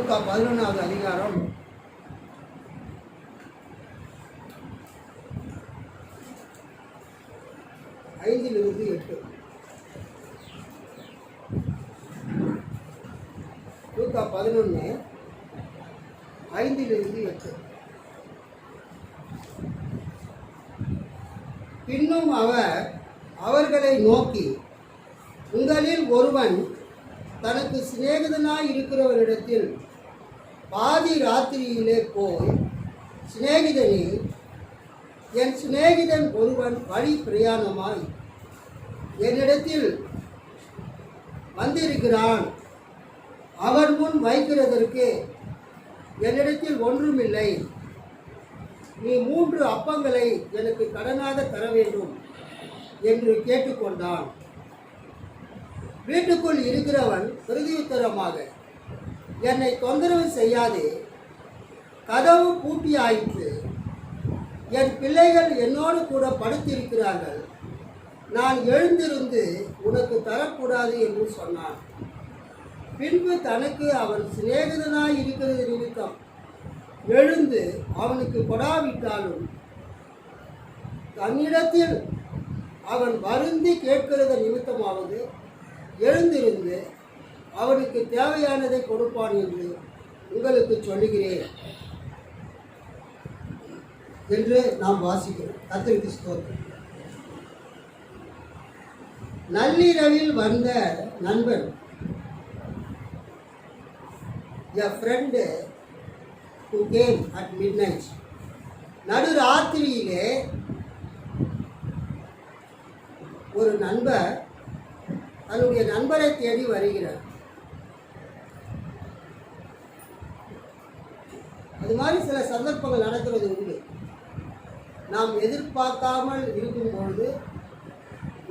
லூக்கா 11வது அதிகாரம் 5-8. லூக்கா 11:5-8. பின்னும் அவர் அவர்களை நோக்கி, உங்களில் ஒருவன் தனக்கு சிநேகிதனாய் இருக்கிறவரிடத்தில் பாதி ராத்திரியிலே போய், சிநேகிதனே, என் சிநேகிதன் ஒருவன் வழி பிரயாணமாய் என்னிடத்தில் வந்திருக்கிறான், அவன் முன் வைக்கிறதற்கு என்னிடத்தில் ஒன்றுமில்லை, நீ 3 அப்பங்களை எனக்கு கடனாக தர வேண்டும் என்று கேட்டுக்கொண்டான். வீட்டுக்குள் இருக்கிறவன் பிரதியுத்தரமாக, என்னை தொந்தரவு செய்யாதே, கதவு பூட்டியாயிற்று, என் பிள்ளைகள் என்னோடு கூட படுத்திருக்கிறார்கள், நான் எழுந்திருந்து உனக்கு தரக்கூடாது என்று சொன்னான். பின்பு தனக்கு அவன் சிநேகிதனாய் இருக்கிறது நிமித்தம் எழுந்து அவனுக்கு கொடாவிட்டாலும் தன்னிடத்தில் அவன் வருந்தி கேட்கிறது நிமித்தமாவது எழுந்திருந்து அவனுக்கு தேவையானதை கொடுப்பான் என்று உங்களுக்கு சொல்லுகிறேன் என்று நாம் வாசிக்கிறோம். கர்த்தருக்கு ஸ்தோத்திரம். நள்ளிரவில் வந்த நண்பன், a friend who came at midnight. நடு ராத்திரியிலே ஒரு நண்பர் தன்னுடைய நண்பரை தேடி வருகிறார். அது மாதிரி சில சந்தர்ப்பங்கள் நடக்கிறது உண்டு. நாம் எதிர்பார்க்காமல் இருக்கும் பொழுது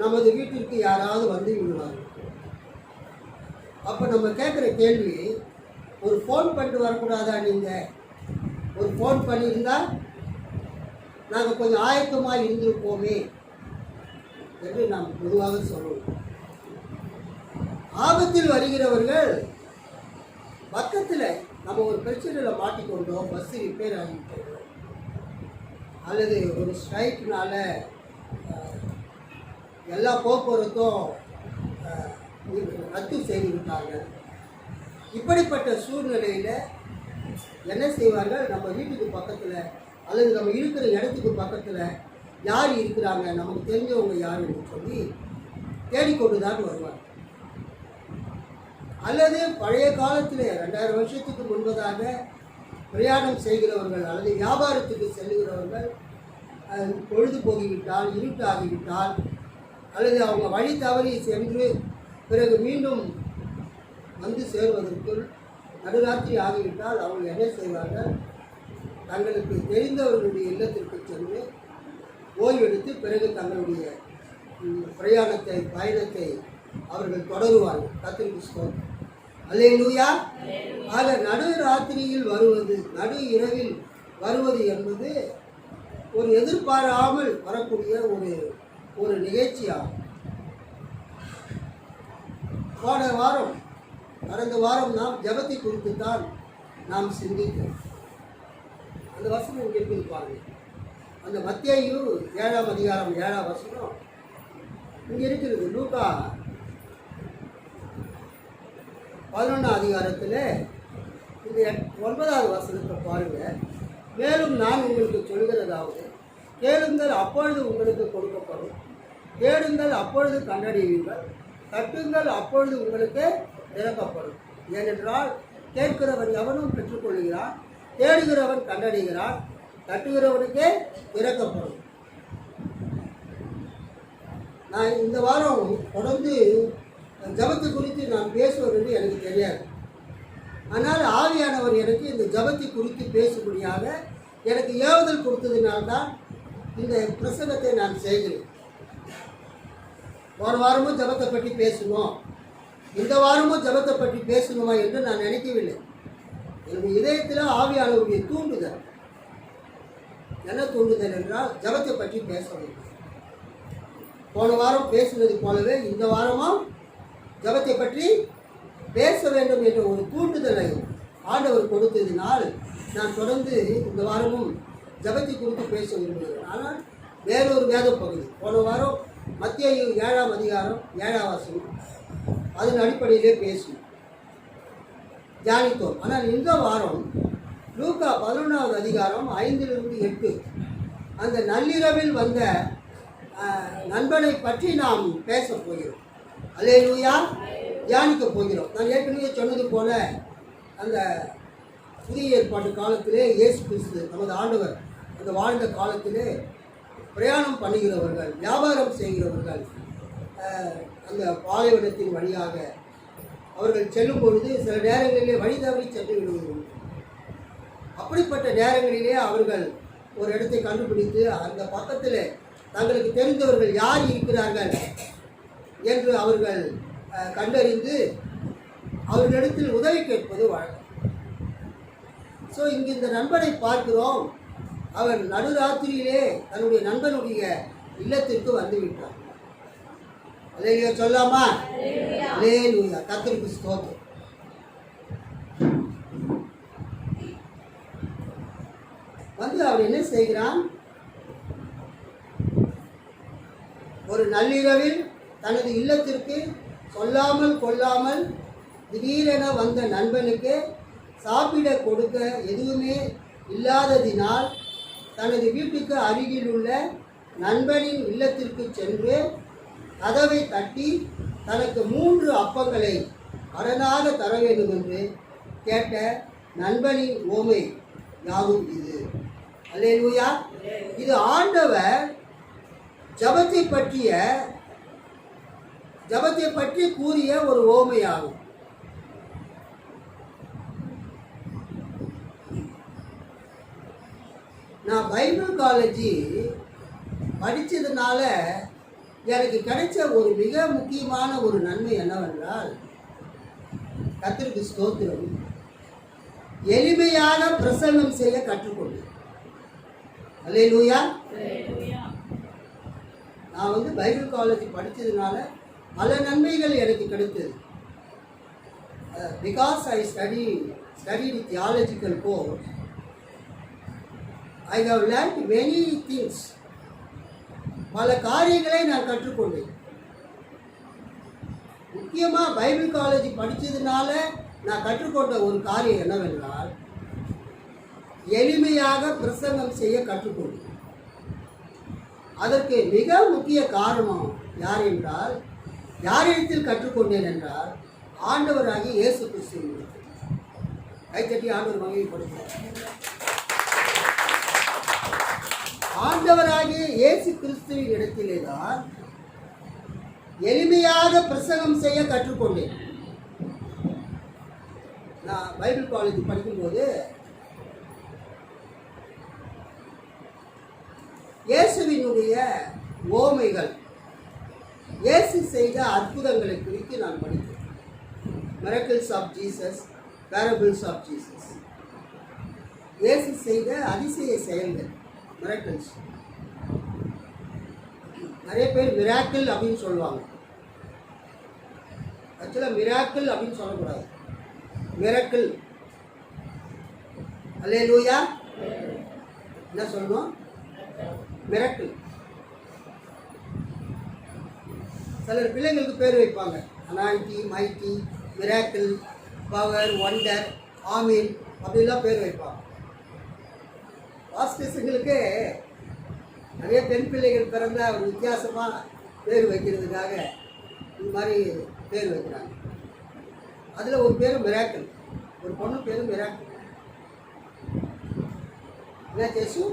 நமது வீட்டிற்கு யாராவது வந்து விடுவார்கள். அப்போ நம்ம கேட்குற கேள்வி, ஒரு ஃபோன் பண்ணிட்டு வரக்கூடாதா? நீங்கள் ஒரு ஃபோன் பண்ணியிருந்தால் நாங்கள் கொஞ்சம் ஆயத்தமாக இருந்திருப்போமே என்று நாம் பொதுவாக சொல்லுவோம். ஆபத்தில் வருகிறவர்கள் பக்கத்தில் நம்ம ஒரு பிரச்சனையில் மாட்டிக்கொண்டோம், பஸ் ரிப்பேர் ஆகிவிட்டோம், அல்லது ஒரு ஸ்ட்ரைக்னால எல்லா போக்குவரத்தும் ரத்து செய்து விட்டார்கள். இப்படிப்பட்ட சூழ்நிலையில் என்ன செய்வார்கள்? நம்ம வீட்டுக்கு பக்கத்தில் அல்லது நம்ம இருக்கிற இடத்துக்கு பக்கத்தில் யார் இருக்கிறாங்க, நமக்கு தெரிஞ்சவங்க யாருன்னு சொல்லி தேடிக்கொண்டு தான் வருவாங்க. அல்லது பழைய காலத்தில் 2000 வருஷத்துக்கு முன்பதாக பிரயாணம் செய்கிறவர்கள் அல்லது வியாபாரத்துக்கு செல்லுகிறவர்கள் பொழுது போகிவிட்டால், இருட்டாகிவிட்டால், அல்லது அவங்க வழி தவறி சென்று பிறகு மீண்டும் வந்து சேருவதற்குள் நடுராத்திரி ஆகிவிட்டால் அவங்க என்ன செய்வார்கள்? தங்களுக்கு தெரிந்தவர்களுடைய இல்லத்திற்கு சென்று ஓய்வெடுத்து பிறகு தங்களுடைய பயணத்தை அவர்கள் தொடருவார்கள். கர்த்தருக்கு ஸ்தோத்திரம். அல்லேலூயா. ஆக நடு ராத்திரியில் வருவது, நடு இரவில் வருவது என்பது ஒரு எதிர்பாராமல் வரக்கூடிய ஒரு நிகழ்ச்சியாகும். கடந்த வாரம் நாம் ஜெபத்தை குறித்து தான் நாம் சிந்தித்தோம். அந்த வசனம் இங்கே இருக்குது பாருங்க. அந்த மத்தேயு 7ஆம் அதிகாரம் 7ஆம் வசனம் இங்கே இருக்கிறது. லூக்கா 11ஆம் அதிகாரத்தில் இந்த 9வது வசனத்தை பாருங்கள். மேலும் நான் உங்களுக்கு சொல்கிறதாவது, கேளுங்கள் அப்பொழுது உங்களுக்கு கொடுக்கப்படும், தேடுங்கள் அப்பொழுது கண்டடைவீர்கள், தட்டுங்கள் அப்பொழுது உங்களுக்கு திறக்கப்படும். ஏனென்றால் கேட்கிறவன் எவனும் பெற்றுக்கொள்கிறான், தேடுகிறவன் கண்டடைகிறான், தட்டுகிறவனுக்கே திறக்கப்படும். நான் இந்த வாரம் தொடர்ந்து ஜபத்தை குறித்து நான் பேசுவது என்று எனக்கு தெரியாது. ஆனால் ஆவியானவர் எனக்கு இந்த ஜபத்தை குறித்து பேசும்படியாக எனக்கு ஏவுதல் கொடுத்ததினால்தான் இந்த பிரசங்கத்தை நான் செய்கிறேன். ஒரு வாரமும் ஜபத்தை பற்றி பேசணும், இந்த வாரமும் ஜபத்தை பற்றி பேசணுமா என்று நான் நினைக்கவில்லை. என்னுடைய இதயத்தில் ஆவியானவருடைய தூண்டுதல். என்ன தூண்டுதல் என்றால் ஜபத்தை பற்றி பேச வேண்டும். போன வாரம் பேசினது போலவே இந்த வாரமும் ஜபத்தை பற்றி பேச வேண்டும் என்ற ஒரு தூண்டுதலை ஆண்டவர் கொடுத்ததினால் நான் தொடர்ந்து இந்த வாரமும் ஜபத்தை குறித்து பேச விரும்புகிறேன். ஆனால் வேறொரு வேத பகுதி போன வாரம் மத்தேயு 7ஆம் அதிகாரம் 7ஆம் வசனம் அதன் அடிப்படையிலே பேசும் தியானித்தோம். ஆனால் இந்த வாரம் லூக்கா 11ஆவது அதிகாரம் 5லிருந்து 8 அந்த நள்ளிரவில் வந்த நண்பனை பற்றி நாம் பேச போகிறோம். அல்லேலூயா, தியானிக்க போகிறோம். நான் ஏற்கனவே சொன்னது போல அந்த புதிய ஏற்பாட்டு காலத்திலே இயேசு கிறிஸ்து நமது ஆண்டவர் அந்த வாழ்ந்த காலத்திலே பிரயாணம் பண்ணுகிறவர்கள், வியாபாரம் செய்கிறவர்கள் அந்த பாலைவனத்தின் வழியாக அவர்கள் செல்லும் பொழுது சில நேரங்களிலே வழி தவறி சென்று விடுவார்கள். அப்படிப்பட்ட நேரங்களிலே அவர்கள் ஒரு இடத்தை கண்டுபிடித்து அந்த பக்கத்தில் தங்களுக்கு தெரிந்தவர்கள் யார் இருக்கிறார்கள் என்று அவர்கள் கண்டறிந்து அவர்களிடத்தில் உதவி கேட்பது வழக்கம். ஸோ இங்கு இந்த நண்பனை பார்க்கிறோம். அவர் நடுராத்திரியிலே தன்னுடைய நண்பனுடைய இல்லத்திற்கு வந்துவிட்டார். அல்லேலூயா சொல்லாமா? அல்லேலூயா, கர்த்தருக்கு ஸ்தோத்திரம். வந்து அவர் என்ன செய்கிறான்? ஒரு நள்ளிரவில் தனது இல்லத்திற்கு சொல்லாமல் கொள்ளாமல் திடீரென வந்த நண்பனுக்கு சாப்பிட கொடுக்க எதுவுமே இல்லாததினால் தனது வீட்டுக்கு அருகில் உள்ள நண்பனின் இல்லத்திற்கு சென்று கதவை தட்டி தனக்கு 3 அப்பங்களை கடனாக தர வேண்டும் என்று கேட்ட நண்பனின் ஓமை யாவும் இது. அல்லேலூயா. இது ஆண்டவர் ஜபத்தை பற்றி கூறிய ஒரு ஓமையாகும். நான் பைபிள் காலேஜி படித்ததுனால எனக்கு கிடைச்ச ஒரு மிக முக்கியமான ஒரு நன்மை என்னவென்றால், கர்த்தருக்கு ஸ்தோத்திரம், எளிமையாக பிரசங்கம் செய்ய கற்றுக்கொண்டேன். அல்லேலூயா. நான் பைபிள் காலேஜ் படித்ததுனால பல நன்மைகள் எனக்கு கிடைத்தது. Because I studied theological course, I have learned many things. பல காரியங்களை நான் கற்றுக்கொண்டேன். முக்கியமாக பைபிள் காலேஜ் படித்ததுனால நான் கற்றுக்கொண்ட ஒரு காரியம் என்னவென்றால், எளிமையாக பிரசங்கம் செய்ய கற்றுக்கொண்டேன். அதற்கு மிக முக்கிய காரணம் யாரிடத்தில் கற்றுக்கொண்டேன் என்றால், ஆண்டவராகிய இயேசு கிறிஸ்துவின். கைத்தட்டி ஆண்டவர் மகிமைப்படுத்துகிறார். ஆண்டவராகிய இயேசு கிறிஸ்துவின் இடத்திலே தான் எளிமையாக பிரசங்கம் செய்ய கற்றுக்கொண்டேன். நான் பைபிள் காலேஜ் படிக்கும்போது இயேசுவினுடைய ஓமைகள், இயேசு செய்த அற்புதங்களை குறித்து நான் படித்தேன். Miracles of Jesus, parables of Jesus. இயேசு செய்த அதிசய செயல்கள், மிரக்கிள்ஸ். நிறைய பேர் மிராக்கிள் அப்படின்னு சொல்லுவாங்க. ஆக்சுவலாக மிராக்கிள் அப்படின்னு சொல்லக்கூடாது, மிரக்கிள். அல்லேலூயா. என்ன சொல்லணும்? மிரக்கிள். சிலர் பிள்ளைங்களுக்கு பேர் வைப்பாங்க, அனாயிட்டி, மைட்டி, மிராக்கிள், பவர், ஒண்டர், ஆமீன் அப்படிலாம் பேர் வைப்பாங்க. பாஸ்டர்ஸுங்களுக்கு நிறைய பெண் பிள்ளைகள் பிறந்த ஒரு வித்தியாசமாக பேர் வைக்கிறதுக்காக இந்த மாதிரி பேர் வைக்கிறாங்க. அதில் ஒரு பேர் மிராக்கிள், ஒரு பொண்ணு பேர் மிராக்கிள். என்ன கேசு?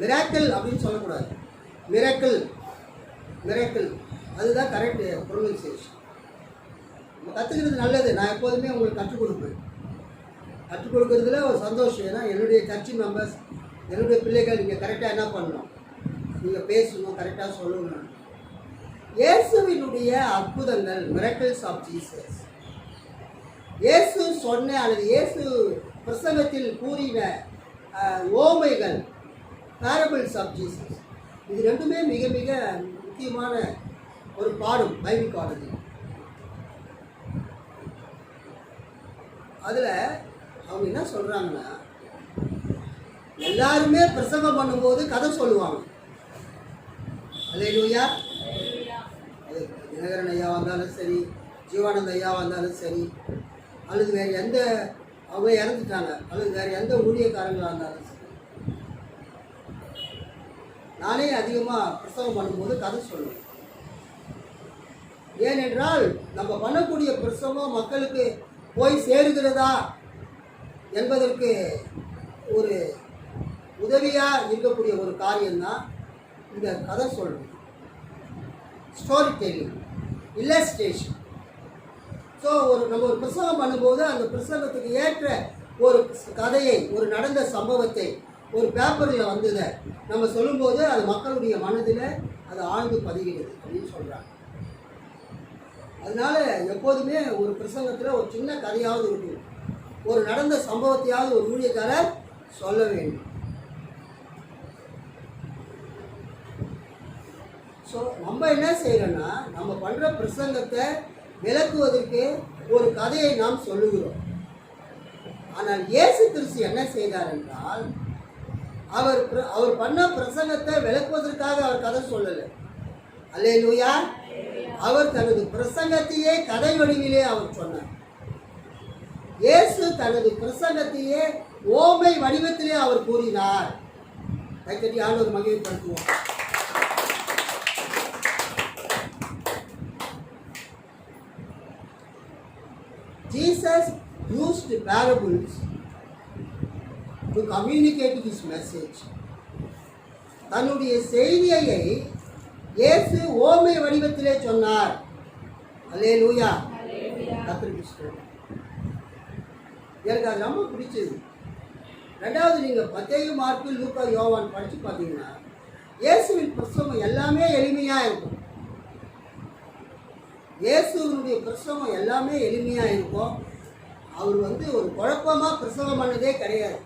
மிராக்கிள் அப்படின்னு சொல்லக்கூடாது, மிராக்கிள். மிராக்கிள் அதுதான் கரெக்ட் ப்ரொனன்சியேஷன். நம்ம கற்றுக்கிறது நல்லது. நான் எப்போதுமே உங்களுக்கு கற்றுக் கொடுப்பேன். கற்றுக் கொடுக்கறதுல ஒரு சந்தோஷம். ஏன்னா என்னுடைய சர்ச் மெம்பர்ஸ், என்னுடைய பிள்ளைகள் நீங்கள் கரெக்டாக என்ன பண்ணணும், நீங்கள் பேசணும், கரெக்டாக சொல்லணும். இயேசுவினுடைய அற்புதங்கள், மிரக்கிள்ஸ் ஆஃப் ஜீசஸ், இயேசு சொன்ன அல்லது இயேசு பிரசங்கத்தில் கூறின ஓமைகள், பேரபிள்ஸ் ஆஃப் ஜீசஸ், இது ரெண்டுமே மிக மிக முக்கியமான ஒரு பாடம் பைபிள் காலேஜில். அதில் அவங்க என்ன சொல்கிறாங்கன்னா, எல்லாருமே பிரசங்கம் பண்ணும்போது கதை சொல்லுவாங்க. அல்லேலூயா. அது தினகரன் ஐயா வந்தாலும் சரி, ஜீவானந்த ஐயா வந்தாலும் சரி, அல்லது வேறு எந்த அவங்க இறந்துட்டாங்க, அல்லது வேறு எந்த ஊழியக்காரங்களாக இருந்தாலும் சரி, நானே அதிகமாக பிரசவம் பண்ணும்போது கதை சொல்லுவேன். ஏனென்றால் நம்ம பண்ணக்கூடிய பிரசவம் மக்களுக்கு போய் சேருகிறதா என்பதற்கு ஒரு உதவியாக இருக்கக்கூடிய ஒரு காரியம்தான் இந்த கதை சொல்கிறது. Story telling, illustration. ஸோ நம்ம ஒரு பிரசங்கம் பண்ணும்போது அந்த பிரசங்கத்துக்கு ஏற்ற ஒரு கதையை, ஒரு நடந்த சம்பவத்தை ஒரு பேப்பரில் வந்ததை நம்ம சொல்லும்போது அது மக்களுடைய மனதில் அது ஆழ்ந்து பதிகிறது அப்படின்னு சொல்கிறாங்க. அதனால் எப்போதுமே ஒரு பிரசங்கத்தில் ஒரு சின்ன கதையாவது இருக்கும், ஒரு நடந்த சம்பவத்தையாவது ஒரு ஊழியக்காரர் சொல்ல வேண்டும். ஸோ நம்ம என்ன செய்கிறோன்னா, நம்ம பண்ணுற பிரசங்கத்தை விளக்குவதற்கு ஒரு கதையை நாம் சொல்லுகிறோம். ஆனால் இயேசு கிறிஸ்து என்ன செய்தார் என்றால், அவர் பண்ண பிரசங்கத்தை விளக்குவதற்காக அவர் கதை சொல்லலை. அல்லேலூயா. அவர் தனது பிரசங்கத்தையே கதை வடிவிலே அவர் சொன்னார். இயேசு தனது பிரசங்கத்தையே ஓமை வடிவத்திலே அவர் கூறினார். கைத்தட்டி ஆண்டவர் மகிழ்ச்சிப்படுத்துவோம். Jesus used parables to communicate his message. தன்னுடைய செய்தியை இயேசு ஓமை வடிவத்திலே சொன்னார். அல்லேலூயா. எனக்கு அது ரொம்ப பிடிச்சது. ரெண்டாவது, நீங்கள் மத்தேயு, மார்க்கு, லூக்கா, யோவான் படித்து பார்த்தீங்கன்னா இயேசுவின் பிரசங்கம் எல்லாமே எளிமையாக இருக்கும். இயேசுவினுடைய பிரசங்கம் எல்லாமே எளிமையாக இருக்கும். அவர் ஒரு குழப்பமாக பிரசங்கம் பண்ணதே கிடையாது.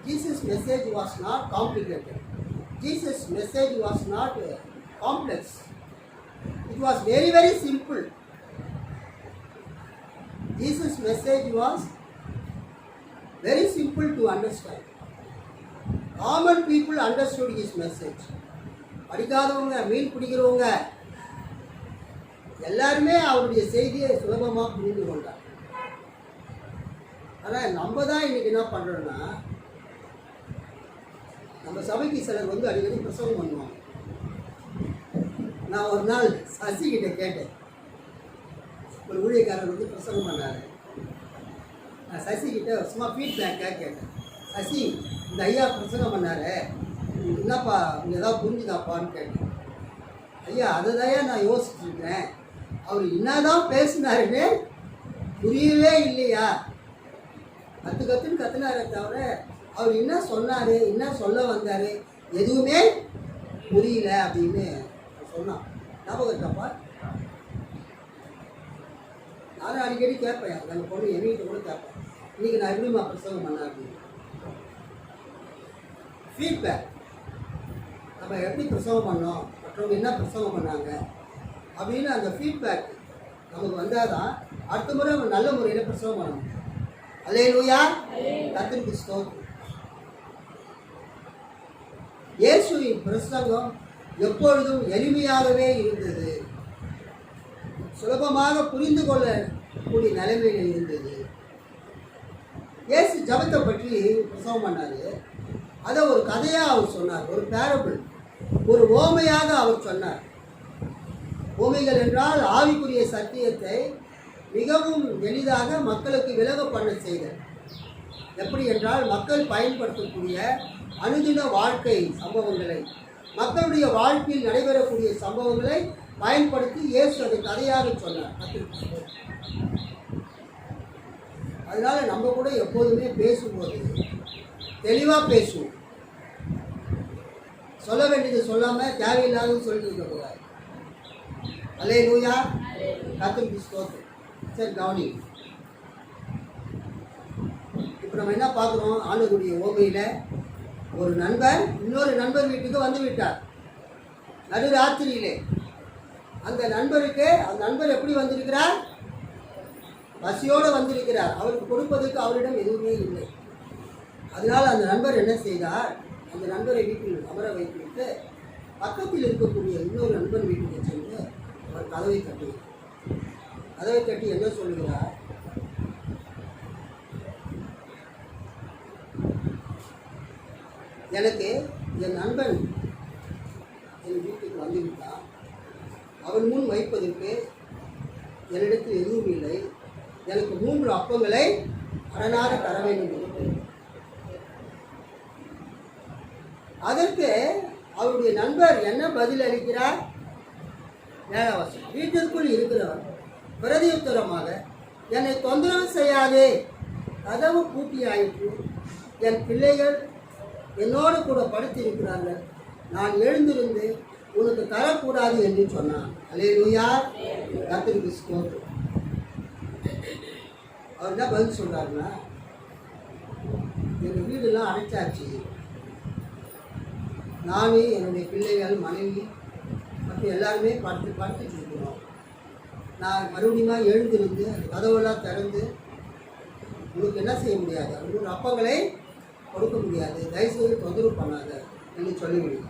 Jesus' message was not complicated. Jesus' message was not complex. It was very, very simple. Jesus' message was very simple to understand. Common people understood his message. படிக்காதவங்க, மீன் பிடிக்கிறவங்க எல்லாருமே அவருடைய செய்தியை சுலபமாக புரிந்து கொண்டார். ஆனால் நம்ம தான் இன்றைக்கி என்ன பண்ணுறோன்னா, நம்ம சபைக்கு சிலர் அடிக்கடி பிரசவம் பண்ணுவாங்க. நான் ஒரு நாள் சசிகிட்ட கேட்டேன், ஒரு ஊழியக்காரர் பிரசங்கம் பண்ணார். நான் சசிகிட்ட சும்மா ஃபீட்பேக்காக கேட்டேன், சசி இந்த ஐயா பிரசங்கம் பண்ணார், என்னப்பா நீங்கள் ஏதாவது புரிஞ்சுதாப்பான்னு கேட்டேன். ஐயா அதுதான் நான் யோசிச்சுருக்கேன், அவர் என்னதான் பேசினாருன்னு புரியவே இல்லையா, கற்றுன்னு கற்றுனாரே தவிர அவர் என்ன சொன்னார், என்ன சொல்ல வந்தார், எதுவுமே புரியல அப்படின்னு சொன்னான். ஞாபகம் இருக்காப்பா? நானும் அடிக்கடி கேட்பேன், எங்கள் பொண்ணு என்கிட்ட கூட கேட்பேன், இன்றைக்கி நான் எப்படிமா பிரசங்கம் பண்ணேன் அப்படின்னு. ஃபீட்பேக், நம்ம எப்படி பிரசவம் பண்ணோம், மற்றவங்க என்ன பிரசவம் பண்ணாங்க அப்படின்னு அந்த ஃபீட்பேக் நமக்கு வந்தால் தான் அடுத்த முறை நம்ம நல்ல முறையில் பிரசவம் பண்ணணும். அல்லேலூயா. கர்த்தருக்கு ஸ்தோத்திரம். இயேசுவின் பிரசங்கம் எப்பொழுதும் எளிமையாகவே இருந்தது, சுலபமாக புரிந்து கொள்ளக்கூடிய நிலைமையில் இருந்தது. இயேசு ஜபத்தை பற்றி பிரசவம் பண்ணார். அதை ஒரு கதையாக அவர் சொன்னார், ஒரு பேரபிள், ஒரு ஓமையாக அவர் சொன்னார். ஓமைகள் என்றால் ஆவிக்குரிய சத்தியத்தை மிகவும் எளிதாக மக்களுக்கு விலக பண்ண செய்தார். எப்படி என்றால், மக்கள் பயன்படுத்தக்கூடிய அனுதின வாழ்க்கை சம்பவங்களை, மக்களுடைய வாழ்க்கையில் நடைபெறக்கூடிய சம்பவங்களை பயன்படுத்தி இயேசு அதை கதையாக சொன்னார். அதனால நம்ம கூட எப்போதுமே பேசும்போது தெளிவாக பேசுவோம். சொல்ல வேண்டியது சொல்லாமல் தேவையில்லாதது சொல்லிட்டு இருக்கக்கூடாது. அல்லேலூயா. கர்த்தருக்கு ஸ்தோத்திரம். சரி, கவனி. இப்போ நம்ம என்ன பார்க்குறோம், ஆண்டவருடைய ஓமையில் ஒரு நண்பர் இன்னொரு நண்பர் வீட்டுக்கு வந்து விட்டார் நடுராத்திரியிலே. அந்த நண்பர் எப்படி வந்திருக்கிறார்? பசியோடு வந்திருக்கிறார், அவருக்கு கொடுப்பதற்கு அவரிடம் எதுவுமே இல்லை. அதனால் அந்த நண்பர் என்ன செய்தார், அந்த நண்பரை வீட்டில் அமர வைத்துவிட்டு பக்கத்தில் இருக்கக்கூடிய இன்னொரு நண்பன் வீட்டுக்கு சென்று அவர் கதவை தட்டுகிறார். கதவை தட்டி என்ன சொல்கிறார், எனக்கு என் நண்பன் என் வீட்டுக்கு வந்துவிட்டான், அவன் முன் வைப்பதற்கு என்னிடத்தில் எதுவும் இல்லை, எனக்கு 3 அப்பங்களை அரணாக தர வேண்டும் என்று. அதற்கு அவருடைய நண்பர் என்ன பதில் அளிக்கிறார், 7ஆம் வசனம், வீட்டிற்குள் இருக்கிறவர் பிரதியுத்தரமாக, என்னை தொந்தரவு செய்யாதே, கதவு பூட்டியாயிற்று, என் பிள்ளைகள் என்னோடு கூட படுத்திருக்கிறார்கள், நான் எழுந்திருந்து உனக்கு தரக்கூடாது என்று சொன்னான். அல்லேலூயா, கர்த்தருக்கு ஸ்தோத்திரம். அவர் என்ன பதில் சொல்றாருன்னா, எங்கள் வீடெல்லாம் அடைச்சாச்சு, நானே என்னுடைய பிள்ளைகள் மனைவி மற்றும் எல்லாருமே படுத்துட்டு இருக்கிறோம், நான் மறுபடியும் எழுந்திருந்து அந்த கதவெல்லாம் திறந்து உங்களுக்கு என்ன செய்ய முடியாது, 3 அப்பங்களை கொடுக்க முடியாது, தயவுசெய்து தொந்தரவு பண்ணாத என்று சொல்லிவிடுங்க.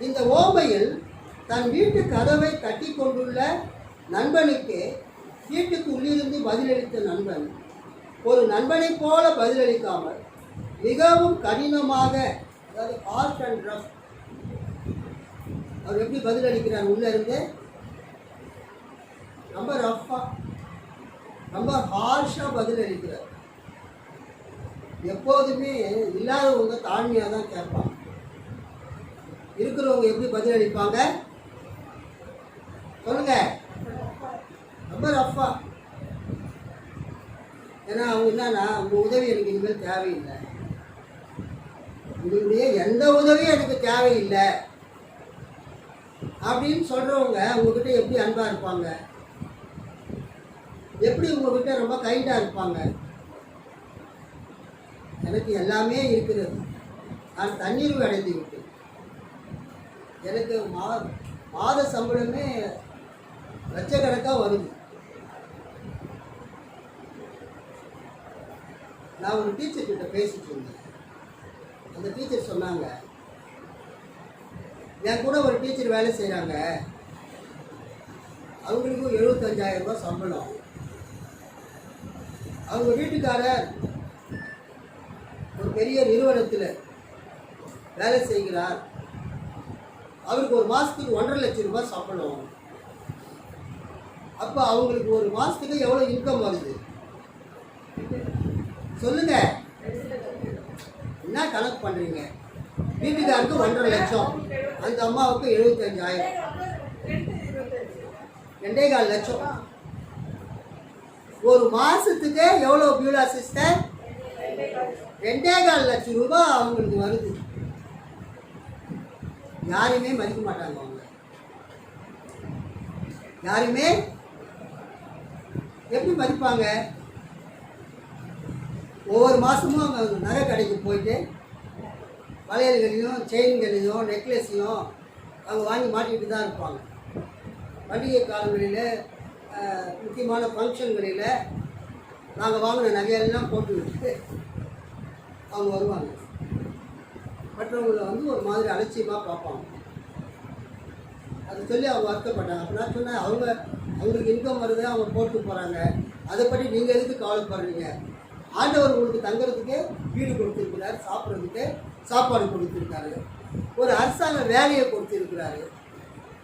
இந்த ஓமையில் தன் வீட்டு கதவை கட்டி கொண்டுள்ள நண்பனுக்கு வீட்டுக்கு உள்ளிருந்து பதிலளித்த நண்பன் ஒரு நண்பனைப் போல பதிலளிக்காமல் மிகவும் கடினமாக, அதாவது ஹார்ஷ் அண்ட் ரஃப், அவர் எப்படி பதிலளிக்கிறார், உள்ள இருந்து ரொம்ப ரஃப்பாக ரொம்ப ஹார்ஷாக பதிலளிக்கிறார். எப்போதுமே இல்லாதவங்க தாழ்மையாக தான் கேட்பாங்க, இருக்கிறவங்க எப்படி பதிலளிப்பாங்க சொல்லுங்க, ரொம்ப ரஃபா. ஏன்னா அவங்க என்னன்னா, உங்கள் உதவி எனக்கு இனிமேல் தேவையில்லை, உங்களுடைய எந்த உதவியும் எனக்கு தேவையில்லை அப்படின்னு சொல்கிறவங்க உங்ககிட்ட எப்படி அன்பாக இருப்பாங்க, எப்படி உங்ககிட்ட ரொம்ப கைண்டாக இருப்பாங்க. எனக்கு எல்லாமே இருக்கிறது, நான் தண்ணீர் அடைந்து விட்டேன், எனக்கு மாத சம்பளமே லட்சக்கணக்காக வருது. நான் ஒரு டீச்சர் கிட்ட பேசிட்டு இருந்தேன், அந்த டீச்சர் சொன்னாங்க, என் கூட ஒரு டீச்சர் வேலை செய்கிறாங்க, அவங்களுக்கும் 75,000 ரூபாய் சம்பளம், அவங்க வீட்டுக்காரர் ஒரு பெரிய நிறுவனத்தில் வேலை செய்கிறார், அவருக்கு ஒரு மாதத்துக்கு 1.5 லட்சம் ரூபாய் சம்பளம். அப்போ அவங்களுக்கு ஒரு மாதத்துக்கு எவ்வளோ இன்கம் வருது சொல்லுங்க, என்ன கணக்கு பண்ணுறீங்க? வீட்டுக்காருக்கு 1.5 லட்சம், அந்த அம்மாவுக்கு 75,000, 2.25 லட்சம். ஒரு மாதத்துக்கு எவ்வளோ பியூலா சிஸ்டர்? 2.25 லட்சம் ரூபாய் அவங்களுக்கு வருது. யாரையுமே மதிக்க மாட்டாங்க, அவங்க யாருமே எப்படி மதிப்பாங்க? ஒவ்வொரு மாதமும் அவங்க நகை கடைக்கு போயிட்டு வளையல்களையும் செயின்களையும் நெக்லஸையும் அவங்க வாங்கி மாட்டிக்கிட்டு தான் இருப்பாங்க. பண்டிகை காலங்களில் முக்கியமான ஃபங்க்ஷன்களில் நாங்கள் வாங்கின நகையெல்லாம் போட்டு விட்டுட்டு அவங்க வருவாங்க. மற்றவங்களை வந்து ஒரு மாதிரி அலட்சியமாக பார்ப்பாங்க. அது சொல்லி அவங்க வருத்தப்பட்டாங்க. அப்போ நான் சொன்னேன், அவங்களுக்கு இன்கம் வருது, அவங்க போட்டு போகிறாங்க, அதை பற்றி நீங்கள் எதுக்கு கவலைப்படுறீங்க? ஆண்டவர் உங்களுக்கு தங்குறதுக்கு வீடு கொடுத்துருக்கிறார், சாப்பிட்றதுக்கு சாப்பாடு கொடுத்துருக்காரு, ஒரு அரசாங்க வேலையை கொடுத்துருக்கிறாரு,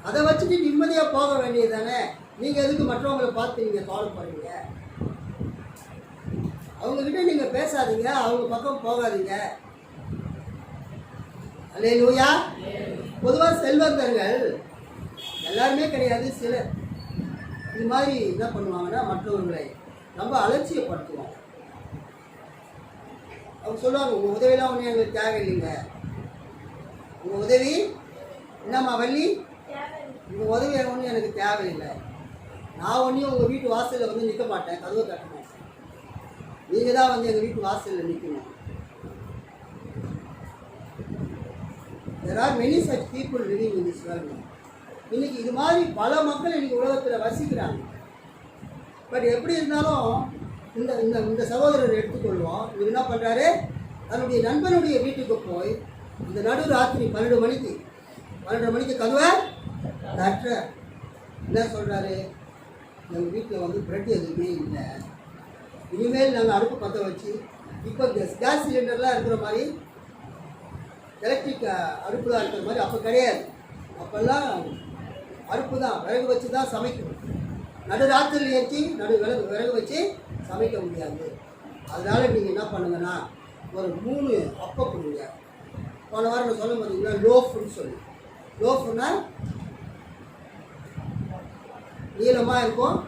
அதை வச்சுட்டு நிம்மதியாக போக வேண்டியது தானே. நீங்கள் எதுக்கு மற்றவங்களை பார்த்து நீங்கள் கவலைப்படுறீங்க? அவங்கக்கிட்ட நீங்கள் பேசாதீங்க, அவங்க பக்கம் போகாதீங்க. அல்லேலூயா. பொதுவாக செல்வந்தர்கள் எல்லாருமே கிடையாது, சிலர் இது மாதிரி என்ன பண்ணுவாங்கன்னா மற்றவர்களை ரொம்ப அலட்சியப்படுத்துவாங்க. அவங்க சொல்லுவாங்க, உங்கள் உதவியெல்லாம் ஒன்றும் எங்களுக்கு தேவையில்லைங்க, உங்கள் உதவி என்னம்மா வள்ளி, உங்கள் உதவி ஒன்றும் எனக்கு தேவையில்லை, நான் ஒன்றையும் உங்கள் வீட்டு வாசலில் வந்து நிற்க மாட்டேன், கதவை கட்ட மாட்டேன், நீங்கள் தான் வந்து எங்கள் வீட்டு வாசலில் நிற்கணும். There are many such people living in this world. இன்னைக்கு இது மாதிரி பல மக்கள் இன்னைக்கு உலகத்தில் வசிக்கிறாங்க. பட் எப்படி இருந்தாலும் இந்த இந்த இந்த சகோதரர் எடுத்துக்கொள்வோம். இவர் என்ன பண்ணுறாரு, தன்னுடைய நண்பனுடைய வீட்டுக்கு போய் இந்த நடு ராத்திரி 12 மணிக்கு கதவை தட்டுற. என்ன சொல்கிறாரு, எங்கள் வீட்டில் வந்து பிரெட் எதுவுமே இல்லை, இனிமேல் நாங்கள் அடுப்பு பற்ற வச்சு, இப்போ கேஸ் சிலிண்டர்லாம் இருக்கிற மாதிரி எலக்ட்ரிக் அடுப்பு தான் இருக்கிற மாதிரி அப்போ கிடையாது. அப்போல்லாம் அடுப்பு தான், விறகு வச்சு தான் சமைக்கணும். நடு ராத்திரி ஏற்றி விறகு வச்சு சமைக்க முடியாது. அதனால் நீங்கள் என்ன பண்ணுங்கன்னா ஒரு 3 அப்பம் கொடுங்க. போன வாரம் நான் சொல்ல பார்த்தீங்கன்னா லோஃப்னு சொல்லி, லோஃப்னா நீளமாக இருக்கும்,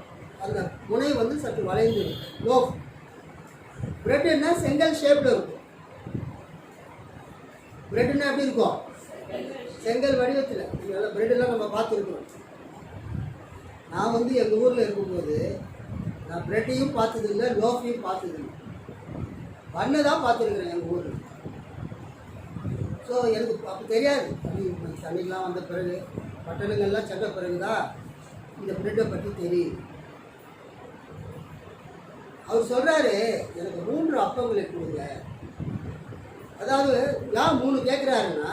அந்த முனை வந்து சற்று வளைந்து இருக்கும். லோஃப். பிரெட்னா செங்கல் ஷேப்பில் இருக்கும். பிரெட்னா எப்படி இருக்கும், செங்கல் வடிவத்தில். இதெல்லாம் பிரெட்டெல்லாம் நம்ம பார்த்துருக்கோம். நான் வந்து எங்கள் ஊரில் இருக்கும்போது நான் பிரெட்டையும் பார்த்ததில்லை, லோஃபையும் பார்த்ததில்லை, பண்ணை தான் பார்த்துருக்குறேன் எங்கள் ஊரில். ஸோ எனக்கு அப்போ தெரியாது. தண்ணிக்கெலாம் வந்த பிறகு, பட்டணங்கள்லாம் சென்ற பிறகு தான் இந்த பிரெட்டை பற்றி தெரியும். அவர் சொல்கிறாரு, எனக்கு 3 அப்பங்களை கொடுங்க. அதாவது ஏன் 3 கேட்குறாருன்னா,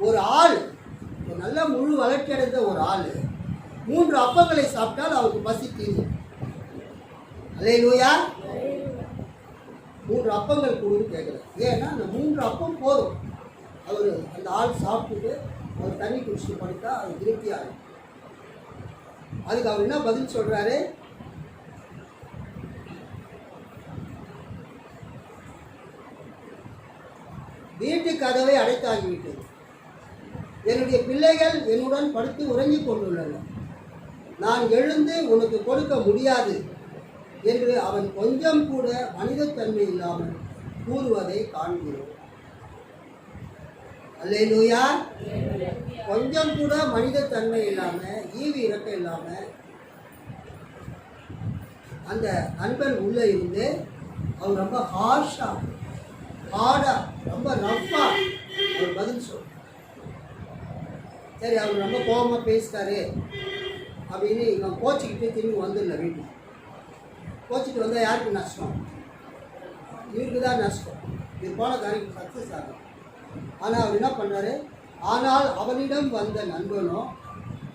ஒரு ஆள், ஒரு நல்ல முழு வளர்ச்சி அடைந்த ஒரு ஆள் 3 அப்பங்களை சாப்பிட்டால் அவருக்கு பசி தீரும். அல்லேலூயா. 3 அப்பங்கள் கொடுன்னு கேட்குறாரு. ஏன்னா அந்த 3 அப்பம் போதும். அவர் அந்த ஆள் சாப்பிட்டுட்டு அவர் தண்ணி குடிச்சிட்டு படுத்தா அது திருப்தி ஆகும். அதுக்கு அவர் என்ன பதில் சொல்கிறாரு, வீட்டு கதவை அடைத்தாகிவிட்டது, என்னுடைய பிள்ளைகள் என்னுடன் படுத்து உறங்கிக் கொண்டுள்ளனர், நான் எழுந்து உனக்கு கொடுக்க முடியாது என்று அவன் கொஞ்சம் கூட மனிதத்தன்மை இல்லாமல் கூறுவதை காண்கிறோம். அல்லேலூயா. கொஞ்சம் கூட மனிதத்தன்மை இல்லாமல், ஈவு இறக்கம் இல்லாமல் அந்த நண்பன் உள்ளே இருந்து அவர் ரொம்ப ஹார்டாக ரொம்ப ரஃப்பாக அவர் பதில் சொல். சரி, அவர் ரொம்ப கோபமாக பேசிட்டாரு அப்படின்னு இவன் கோச்சிக்கிட்டு திரும்பி வந்துடல வீட்டுக்கு. கோச்சிட்டு வந்தால் யாருக்கு நஷ்டம்? இவருக்கு தான் நஷ்டம். இது போன காரியம் சக்ஸஸ் ஆகும். ஆனால் அவர் என்ன பண்ணுறாரு, ஆனால் அவனிடம் வந்த நண்பனோ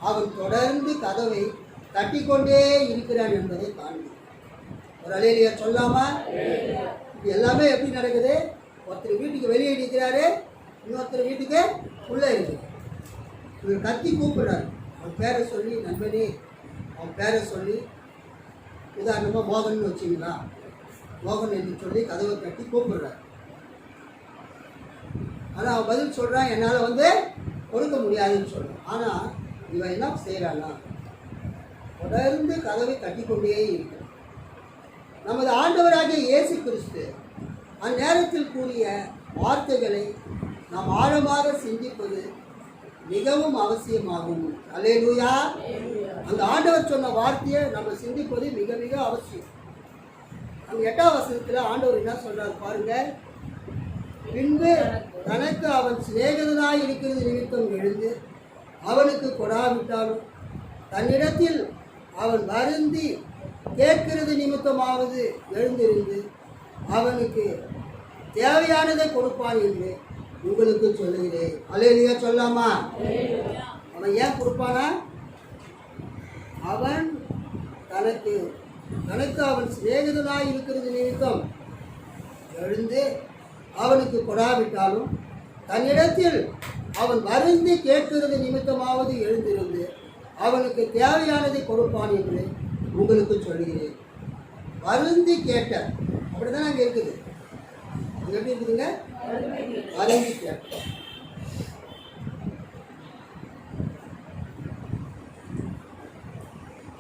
அவன் தொடர்ந்து கதவை தட்டிக்கொண்டே இருக்கிறான் என்பதை காண்பி. ஒரு அல்லேலூயா சொல்லாமா? இது எல்லாமே எப்படி நடக்குது? ஒருத்தர் வீட்டுக்கு வெளியே நிற்கிறாரு, இன்னொருத்தர் வீட்டுக்கு உள்ளே இருக்குது. இவர் கத்தி கூப்பிடுறாரு, அவன் பேரை சொல்லி, நண்பனே அவன் பேரை சொல்லி, உதாரணமாக மோகன் வச்சிங்களா, மோகன் என்று சொல்லி கதவை கட்டி கூப்பிடுறாரு. ஆனால் அவன் பதில் சொல்கிறான், என்னால் வந்து கொடுக்க முடியாதுன்னு சொல்கிறான். ஆனால் இவன் என்ன செய்கிறான்னா, தொடர்ந்து கதவை கட்டிக்கொண்டே இருக்கிறான். நமது ஆண்டவராகிய இயேசு கிறிஸ்து அந்நேரத்தில் கூறிய வார்த்தைகளை நாம் ஆழமாக சிந்திப்பது மிகவும் அவசியமாகும். அல்லேலூயா. அந்த ஆண்டவர் சொன்ன வார்த்தையை நம்ம சிந்திப்பது மிக மிக அவசியம். அந்த 8ஆம் வசனத்தில் ஆண்டவர் என்ன சொல்றாரு பாருங்க, பின்பு தனக்கு அவன் சிநேகிதனாய் இருக்கிறது நிமித்தம் எழுந்து அவனுக்கு கொடாவிட்டாலும் தன்னிடத்தில் அவன் வருந்தி கேட்கிறது நிமித்தமாவது எழுந்திருந்து அவனுக்கு தேவையானதை கொடுப்பான் என்று உங்களுக்கு சொல்லுகிறேன். அல்லேலூயா சொல்லாமா? அவன் ஏன் கொடுப்பானா? அவன் தனக்கு அவன் சிநேகிதனாய் இருக்கிறது நிமித்தம் எழுந்து அவனுக்கு கொடாவிட்டாலும் தன்னிடத்தில் அவன் வருந்தி கேட்கிறது நிமித்தமாவது எழுந்திருந்து அவனுக்கு தேவையானதை கொடுப்பான் என்று உங்களுக்கு சொல்கிறேன். வருந்தி கேட்ட, அப்படிதான் அங்கே இருக்குது. அங்கே எப்படி இருக்குதுங்க? வருந்தி கேட்ட.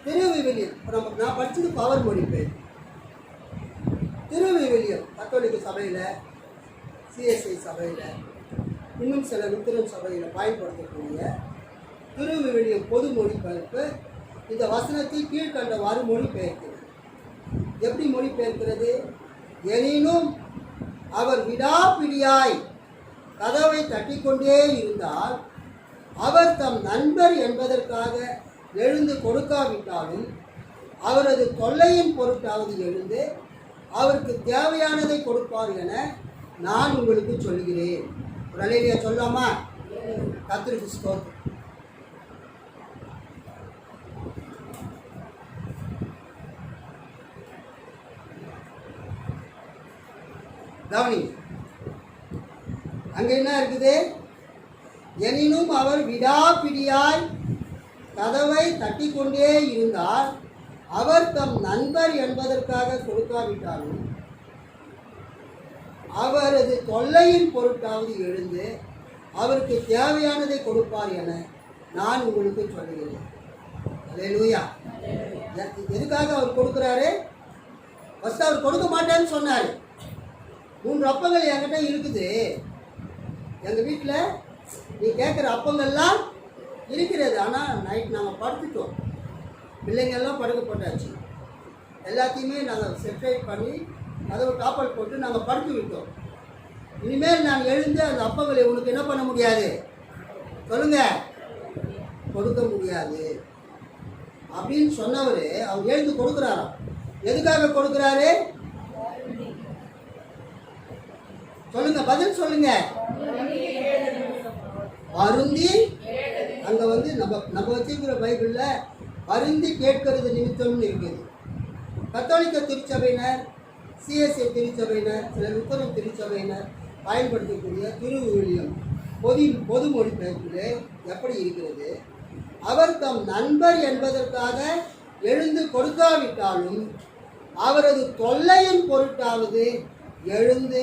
திருவிவிலியம் நான் படிச்சது பவர் மொழிபெயர்ப்பு. திருவிவிலியம் கத்தோலிக்க சபையில், சிஎஸ்ஐ சபையில், இன்னும் சில லுத்தரன் சபையில் பயன்படுத்தக்கூடிய திருவிவிலியம் பொது மொழிபெயர்ப்பு இந்த வசனத்தை கீழ்கண்டவாறு மொழிபெயர்க்கிறது. எப்படி மொழிபெயர்க்கிறது? எனினும் அவர் விடாப்பிடியாய் கதவை தட்டிக்கொண்டே இருந்தால் அவர் தம் நண்பர் என்பதற்காக எழுந்து கொடுக்காவிட்டாலும் அவரது தொல்லையின் பொருட்டாவது எழுந்து அவருக்கு தேவையானதை கொடுப்பார் என நான் உங்களுக்கு சொல்கிறேன். ஒரு அல்லேலூயா சொல்லாமா? கர்த்தருக்கு ஸ்தோத்திரம். கவனிங்க, அங்க என்ன இருக்குது? எனினும் அவர் விடாப்பிடியாய் கதவை தட்டி கொண்டே இருந்தால் அவர் தம் நண்பர் என்பதற்காக கொடுக்காவிட்டாலும் அவரது தொல்லையின் பொருட்டாவது எழுந்து அவருக்கு தேவையானதை கொடுப்பார் என நான் உங்களுக்கு சொல்லுகிறேன். அல்லேலூயா. எதுக்காக அவர் கொடுக்குறாரு? ஃபர்ஸ்ட் அவர் கொடுக்க மாட்டேன்னு சொன்னார். 3 அப்பங்கள் என்கிட்ட இருக்குது, எங்கள் வீட்டில் நீ கேட்குற அப்பங்கள்லாம் இருக்கிறது. ஆனால் நைட் நாங்கள் படுத்துட்டோம், பிள்ளைங்கள்லாம் படுக்க போட்டாச்சு, எல்லாத்தையுமே நாங்கள் செப்பரேட் பண்ணி கதவை காப்பல் போட்டு நாங்கள் படுத்து விட்டோம். இனிமேல் நான் எழுந்து அந்த அப்பங்களை உனக்கு என்ன பண்ண முடியாது? சொல்லுங்க, கொடுக்க முடியாது அப்படின்னு சொன்னவர் அவர் எழுந்து கொடுக்குறாராம். எதுக்காக கொடுக்குறாரு? சொல்லுங்க, பதில் சொல்லுங்க. வருந்தி, அங்கே வந்து நம்ம வச்சிருக்கிற பைபிளில் வருந்தி கேட்கறது நிமித்தம்னு இருக்குது. கத்தோலிக்க திருச்சபையினர், சிஎஸ்ஐ திருச்சபையினர், சில லுத்தரன் திருச்சபையினர் பயன்படுத்தக்கூடிய திருவிவிலியம் பொது மொழிபெயர்ப்பில் எப்படி இருக்கிறது? அவர் தம் நண்பர் என்பதற்காக எழுந்து கொடுக்காவிட்டாலும் அவரது தொல்லையின் பொருட்டாவது எழுந்து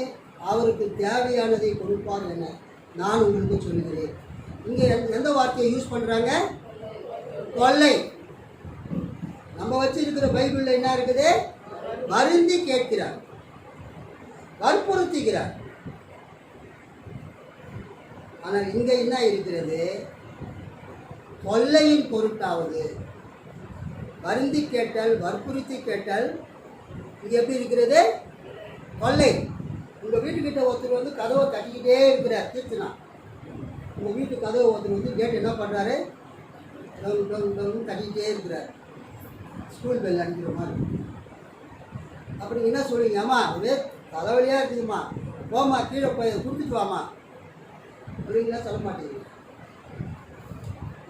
அவருக்கு தேவையானதை கொடுப்பார் என நான் உங்களுக்கு சொல்லுகிறேன். இங்கே எந்த வார்த்தையை யூஸ் பண்ணுறாங்க? தொல்லை. நம்ம வச்சிருக்கிற பைபிளில் என்ன இருக்குது? வருந்தி கேட்கிறார், வற்புறுத்துகிறார். ஆனால் இங்கே என்ன இருக்கிறது? தொல்லையின் பொருட்டாவது. வருந்தி கேட்டல், வற்புறுத்தி கேட்டல். இங்கே எப்படி இருக்கிறது? தொல்லை. உங்கள் வீட்டுக்கிட்ட ஒருத்தர் வந்து கதவை தட்டிக்கிட்டே இருக்கிறார், தீர்த்துனா. உங்கள் வீட்டு கதவை ஒருத்தர் வந்து கேட்டு என்ன பண்ணுறாரு? தட்டிக்கிட்டே இருக்கிறார், ஸ்கூல் பெல் அடிக்கிற மாதிரி. அப்படி என்ன சொல்லுவீங்க? அம்மா ஒரே தலைவலியாக இருக்குதும்மா, போம்மா கீழே போய் கொடுத்துட்டு வாமா அப்படிங்களா? சொல்ல மாட்டேங்குது.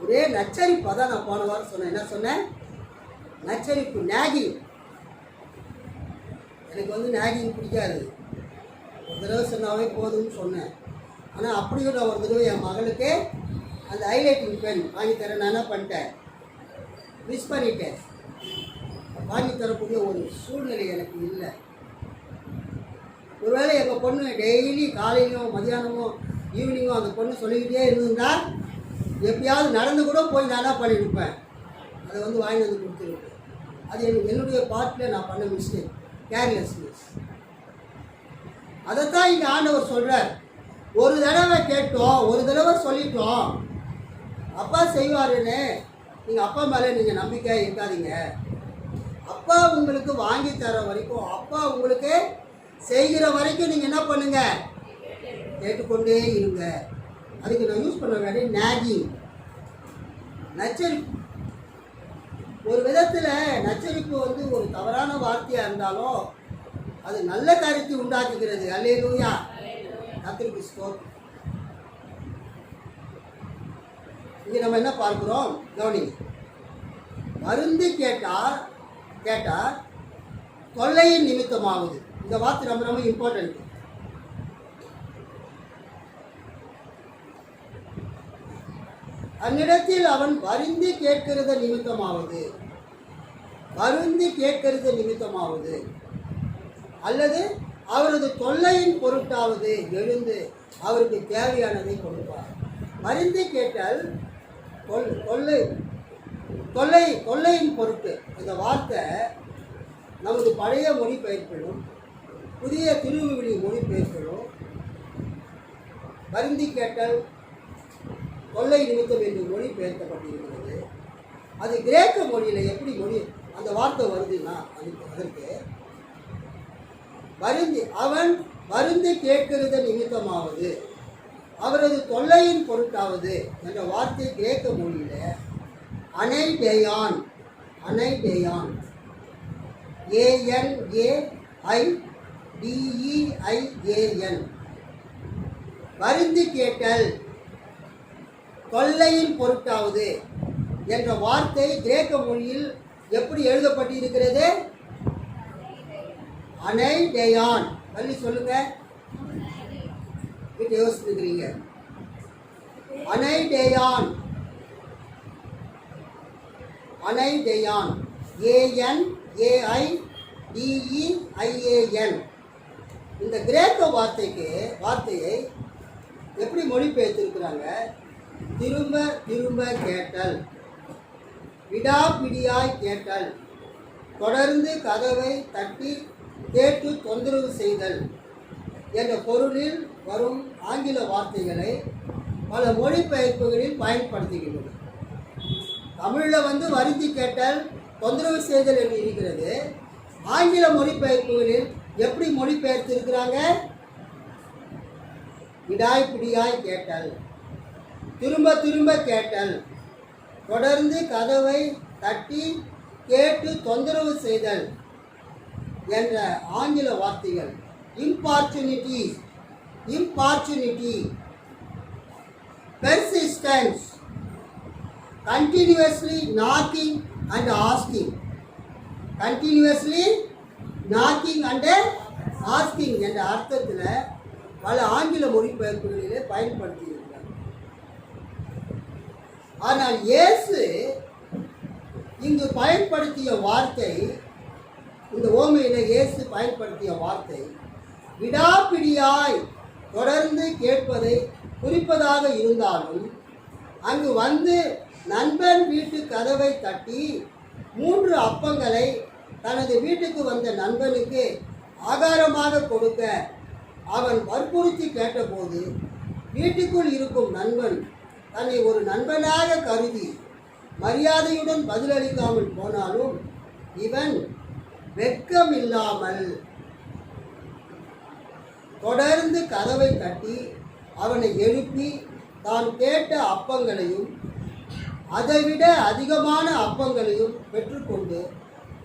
ஒரே நச்சரிப்பு. தான் நான் போன வாரம் சொன்னேன். என்ன சொன்னேன்? நச்சரிப்பு, நாகிங். எனக்கு வந்து நாகிங் பிடிக்காது. ஒரு தடவை சொன்னாவே போதும்னு சொன்னேன். ஆனால் அப்படியும் நான் ஒரு தடவை என் மகளுக்கு அந்த ஹைலைட்டிங் பென் வாங்கித்தரேன். நான் என்ன பண்ணிட்டேன்? மிஸ் பண்ணிட்டேன். வாங்கித்தரக்கூடிய ஒரு சூழ்நிலை எனக்கு இல்லை. ஒருவேளை எங்கள் பொண்ணு டெய்லி காலையிலும் மதியானமும் ஈவினிங்கும் அந்த பொண்ணு சொல்லிக்கிட்டே இருந்திருந்தா எப்பயாவது நடந்து கூட போய் நான் என்ன பண்ணியிருப்பேன்? அதை வந்து வாங்கி வந்து கொடுத்துருப்பேன். அது என்னுடைய பார்ட்டில் நான் பண்ண மிஸ்டேக், கேர்லெஸ்னஸ். அதைத்தான் இங்கே ஆண்டவர் சொல்கிறார். ஒரு தடவை கேட்டோம், ஒரு தடவை சொல்லிட்டோம், அப்பா செய்வாருன்னு நீங்கள் அப்பா மேலே நீங்கள் நம்பிக்கை இருக்காதீங்க. அப்பா உங்களுக்கு வாங்கி தர வரைக்கும், அப்பா உங்களுக்கு செய்கிற வரைக்கும் நீங்கள் என்ன பண்ணுங்க? கேட்டுக்கொண்டே இருங்க. அதுக்கு நான் யூஸ் பண்ண வேண்டிய நாகிங், நச்சரிப்பு. ஒரு விதத்தில் நச்சரிப்பு வந்து ஒரு தவறான வார்த்தையாக இருந்தாலும் அது நல்ல கருத்தை உண்டாக்குகிறது. அல்லேலூயா. கர்த்தருக்கு ஸ்தோத்திரம். இங்கே நம்ம என்ன பார்க்கிறோம்? கவனிங்க. மருந்து கேட்டால் தொல்லையின் நிமித்தமாகுது. இந்த வார்த்தை ரொம்ப ரொம்ப இம்பார்ட்டன்ட். அந்நிடத்தில் அவன் வருந்தி கேட்கிறது நிமித்தமாவது, வருந்தி கேட்கிறது நிமித்தமாவது, அல்லது அவரது தொல்லையின் பொருட்டாவது எழுந்து அவருக்கு தேவையானதை கொடுப்பார். வருந்தி கேட்டால் தொல்லையின் பொருட்டு. இந்த வார்த்தை நமது பழைய மொழிபெயர்ப்பிலும் புதிய திருவிவிலி மொழிபெயர்ப்பிலும் வருந்தி கேட்டல் தொல்லை நிமித்தம் என்று மொழிபெயர்க்கப்பட்டிருக்கிறது. அது கிரேக்க மொழியில் எப்படி அந்த வார்த்தை வருதுன்னா அதற்கு வருந்தி, அவன் வருந்தி கேட்கிறது நிமித்தமாவது, அவரது தொல்லையின் பொருட்டாவது என்ற வார்த்தை கிரேக்க மொழியில அனைடேயான், அனைடேயான், ANAIDEIAN, வருந்தி கேட்டல், தொல்லையின் பொருட்டாவது என்ற வார்த்தை கிரேக்க மொழியில் எப்படி எழுதப்பட்டிருக்கிறது? அனைடேயான். சொல்லி சொல்லுங்க, வீட்டு யோசிச்சுக்கிறீங்க. அனைடேயான், அனைடேயான், ANAIDEIAN. இந்த கிரேக்க வார்த்தையை எப்படி மொழிபெயர்த்திருக்கிறாங்க? திரும்ப திரும்ப கேட்டல், விடாப்பிடியாய் கேட்டல், தொடர்ந்து கதவை தட்டி கேட்டு தொந்தரவு செய்தல் என்ற பொருளில் வரும் ஆங்கில வார்த்தைகளை பல மொழிபெயர்ப்புகளில் பயன்படுத்துகின்றன. தமிழில் வருந்தி கேட்டல், தொந்தரவு செய்தல் என்று இருக்கிறது. ஆங்கில மொழிபெயர்ப்புகளில் எப்படி மொழிபெயர்த்திருக்கிறாங்க? விடாய் பிடியாய் கேட்டல், திரும்ப திரும்ப கேட்டல், தொடர்ந்து கதவை தட்டி கேட்டு தொந்தரவு செய்தல் என்ற ஆங்கில வார்த்தைகள். இம்பார்ச்சுனிட்டி, இம்பார்ச்சுனிட்டி, persistence, continuously knocking and asking, continuously knocking and asking என்ற அர்த்தத்தில் பல ஆங்கில மொழிபெயர்ப்புகளிலே பயன்படுத்தி இருக்கிறார். ஆனால் இயேசு இங்கு பயன்படுத்திய வார்த்தை, இந்த ஓமையில இயேசு பயன்படுத்திய வார்த்தை விடாப்பிடியாய் தொடர்ந்து கேட்பதை குறிப்பதாக இருந்தாலும், அங்கு வந்து நண்பன் வீட்டு கதவை தட்டி 3 அப்பங்களை தனது வீட்டுக்கு வந்த நண்பனுக்கு ஆகாரமாக கொடுக்க அவன் வற்புறுத்தி கேட்டபோது, வீட்டுக்குள் இருக்கும் நண்பன் தன்னை ஒரு நண்பனாக கருதி மரியாதையுடன் பதிலளிக்காமல் போனாலும், இவன் வெட்கமில்லாமல் தொடர்ந்து கதவை தட்டி அவனை எழுப்பி தான் கேட்ட அப்பங்களையும் அதைவிட அதிகமான அப்பங்களையும் பெற்றுக்கொண்டு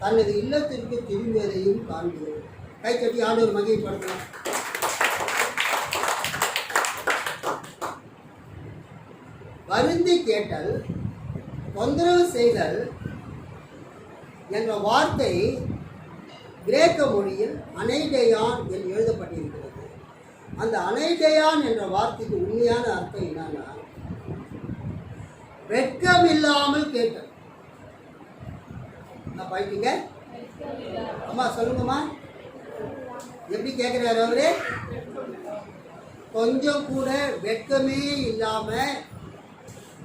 தனது இல்லத்திற்கு திரும்பியதையும் காண்கிறோம். கைத்தட்டி ஆண்டவர் மகிமைப்படுத்தலாம். வருந்தி கேட்டல், தொந்தரவு செய்தல் என்ற வார்த்தை கிரேக்க மொழியில் அனைடேயான் என்று எழுதப்பட்டிருக்கிறது. அந்த அனைடேயான் என்ற வார்த்தைக்கு உண்மையான அர்த்தம் என்னன்னா, வெட்கம் இல்லாமல் கேட்டல். நான் பாயிட்டீங்க அம்மா, சொல்லுங்கம்மா, எப்படி கேட்குறாரு அவரு? கொஞ்சம் கூட வெட்கமே இல்லாம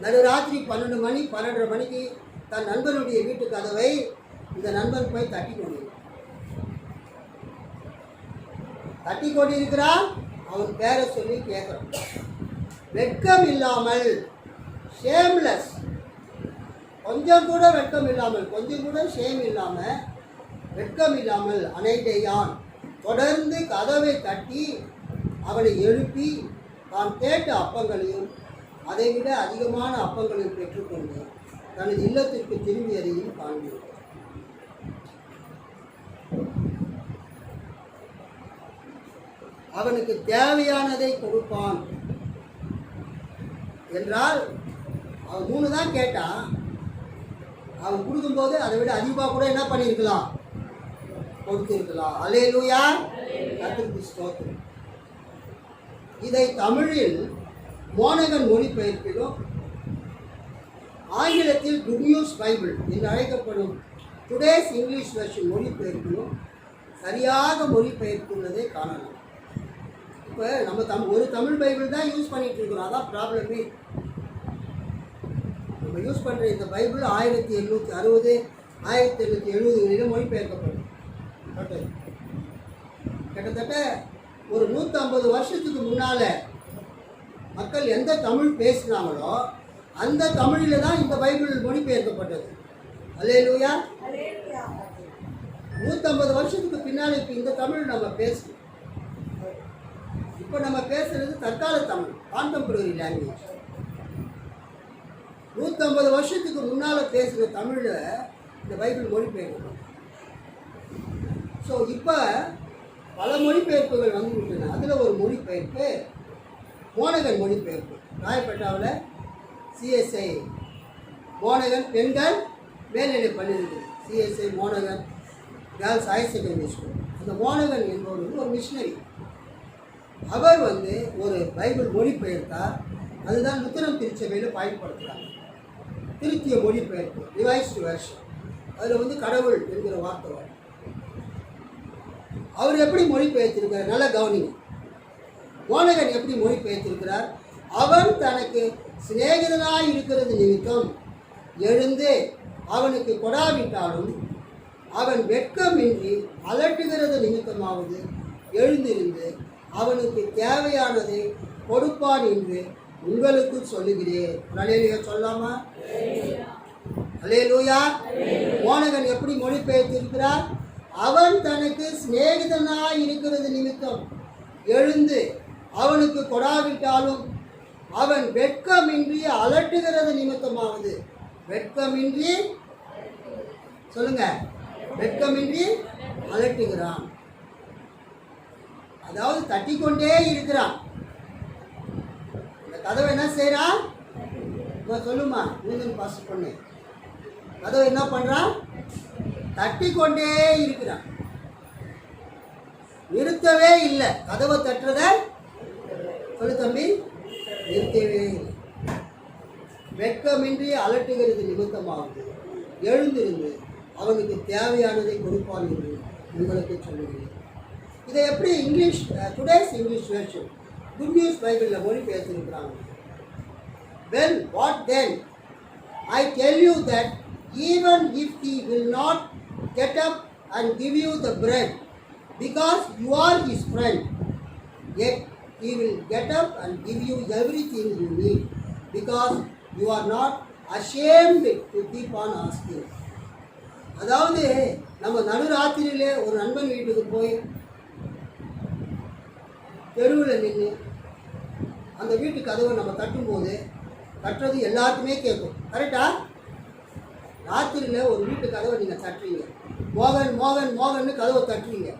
நடுராத்திரி 12 மணி 12:30 மணிக்கு தன் நண்பனுடைய வீட்டு கதவை இந்த நண்பன் போய் தட்டி கொண்டிருக்கிறான். அவன் பேரை சொல்லி கேட்குறான். வெட்கம் இல்லாமல், ஷேம்லெஸ், கொஞ்சம் கூட வெட்கம் இல்லாமல், கொஞ்சம் கூட ஷேம் இல்லாமல், வெட்கம் இல்லாமல் அனைடேயான் தொடர்ந்து கதவை தட்டி அவனை எழுப்பி தான் கேட்ட அப்பங்களையும் அதைவிட அதிகமான அப்பங்களையும் பெற்றுக்கொண்டு தனது இல்லத்திற்கு திரும்பியதையும் காண்கிறோம். அவனுக்கு தேவையானதை கொடுப்பான் என்றால், அவன் 3 தான் கேட்டான். அவன் கொடுக்கும்போது அதை விட அதிகமாக கூட என்ன பண்ணியிருக்கலாம்? கொடுத்திருக்கலாம். அல்லேலூயா, கர்த்தருக்கு ஸ்தோத்திரம். இதை தமிழில் மோனகன் மொழிபெயர்ப்பிலும், ஆங்கிலத்தில் குட் நியூஸ் பைபிள் என்று அழைக்கப்படும் டுடேஸ் இங்கிலீஷ் வெர்ஷன் மொழிபெயர்ப்பிலும் சரியாக மொழிபெயர்த்துள்ளதை காணலாம். இப்போ நம்ம ஒரு தமிழ் பைபிள் தான் யூஸ் பண்ணிட்டு இருக்கிறோம். அதான் ப்ராப்ளமே. நம்ம யூஸ் பண்ணுற இந்த பைபிள் 1860 1870 மொழிபெயர்க்கப்படும். கிட்டத்தட்ட ஒரு 150 வருஷத்துக்கு முன்னால் மக்கள் எந்த தமிழ் பேசினாங்களோ அந்த தமிழில் தான் இந்த பைபிள் மொழிபெயர்க்கப்பட்டது. அல்லேலூயா. 150 வருஷத்துக்கு பின்னால் இப்போ இந்த தமிழ் நம்ம பேசணும். இப்போ நம்ம பேசுறது தற்கால தமிழ், கான்டெம்பரரி லாங்குவேஜ். 150 வருஷத்துக்கு முன்னால் பேசுகிற தமிழில் இந்த பைபிள் மொழிபெயர்க்கணும். ஸோ இப்போ பல மொழிபெயர்ப்புகள் வந்துவிட்டன. அதில் ஒரு மொழிபெயர்ப்பு மோனகன் மொழிபெயர்ப்பு. ராயப்பேட்டாவில் சிஎஸ்ஐ மோனகன் பெண்கள் மேல்நிலை பள்ளி இருக்குது. சிஎஸ்ஐ மோனகன் கேர்ள்ஸ் ஹையர் செகண்டரி ஸ்கூல். அந்த மோனகன் என்பவர் வந்து ஒரு மிஷினரி. அவர் வந்து ஒரு பைபிள் மொழிபெயர்த்தார். அதுதான் லுத்தரன் திருச்சபையில் பயன்படுத்துகிறாங்க. திருத்திய மொழிபெயர்ப்பு, ரிவைஸ்டு வெர்ஷன். அதில் வந்து கடவுள் என்கிற வார்த்தை வரும். அவர் எப்படி மொழிபெயர்த்திருக்கிறார் நல்லா கவனிங்க. மோனகன் எப்படி மொழிபெயர்த்திருக்கிறார்? அவன் தனக்கு சிநேகிதனாய் இருக்கிறது நிமித்தம் எழுந்து அவனுக்கு கொடாவிட்டாலும் அவன் வெட்கமின்றி அலட்டுகிறது நிமித்தமாவது எழுந்திருந்து அவனுக்கு தேவையானதை கொடுப்பான் என்று உங்களுக்கு சொல்லுகிறேன். அல்லேலூயா சொல்லாமா? அல்லேலூயா. மோனகன் எப்படி மொழிபெயர்த்திருக்கிறார்? அவன் தனக்கு சிநேகிதனாய் இருக்கிறது நிமித்தம் எழுந்து அவனுக்கு கொடாவிட்டாலும் அவன் வெட்கமின்றி அலட்டுகிறது நிமித்தமாவது. வெட்கமின்றி சொல்லுங்க, வெட்கமின்றி அலட்டுகிறான். அதாவது தட்டிக்கொண்டே இருக்கிறான். இந்த கதவை என்ன செய்யறான்? சொல்லுமா, நீங்க பாஸ் பண்ணு. கதவை என்ன பண்றான்? தட்டிக்கொண்டே இருக்கிறான். நிறுத்தவே இல்லை. கதவை தட்டுறத சொல்லு தம்பி, நிறுத்தவே இல்லை. வெட்கமின்றி அலட்டுகிறது நிமித்தமாவது எழுந்திருந்து அவனுக்கு தேவையானதை கொடுப்பான் என்று உங்களுக்கு சொல்லுகிறேன். இதை எப்படி English today's English version good news பைபிளில் மொழிபெயர்த்திருக்கிறாங்க. Well, what then? I tell you that even if he will not get up and give you the bread because you are his friend, yet he will get up and give you everything you need because you are not ashamed to keep on asking. அதாவது நம்ம நடுராத்திரியிலே ஒரு நண்பன் வீட்டுக்கு போய் தெருவில் நின்று அந்த வீட்டு கதவை நம்ம தட்டும்போது தட்டுறது எல்லாருக்குமே கேட்கும். கரெக்டா? ராத்திரியில் ஒரு வீட்டு கதவை நீங்கள் தட்டுறீங்க, மோகன் மோகன் மோகன்னு கதவை தட்டுறீங்க.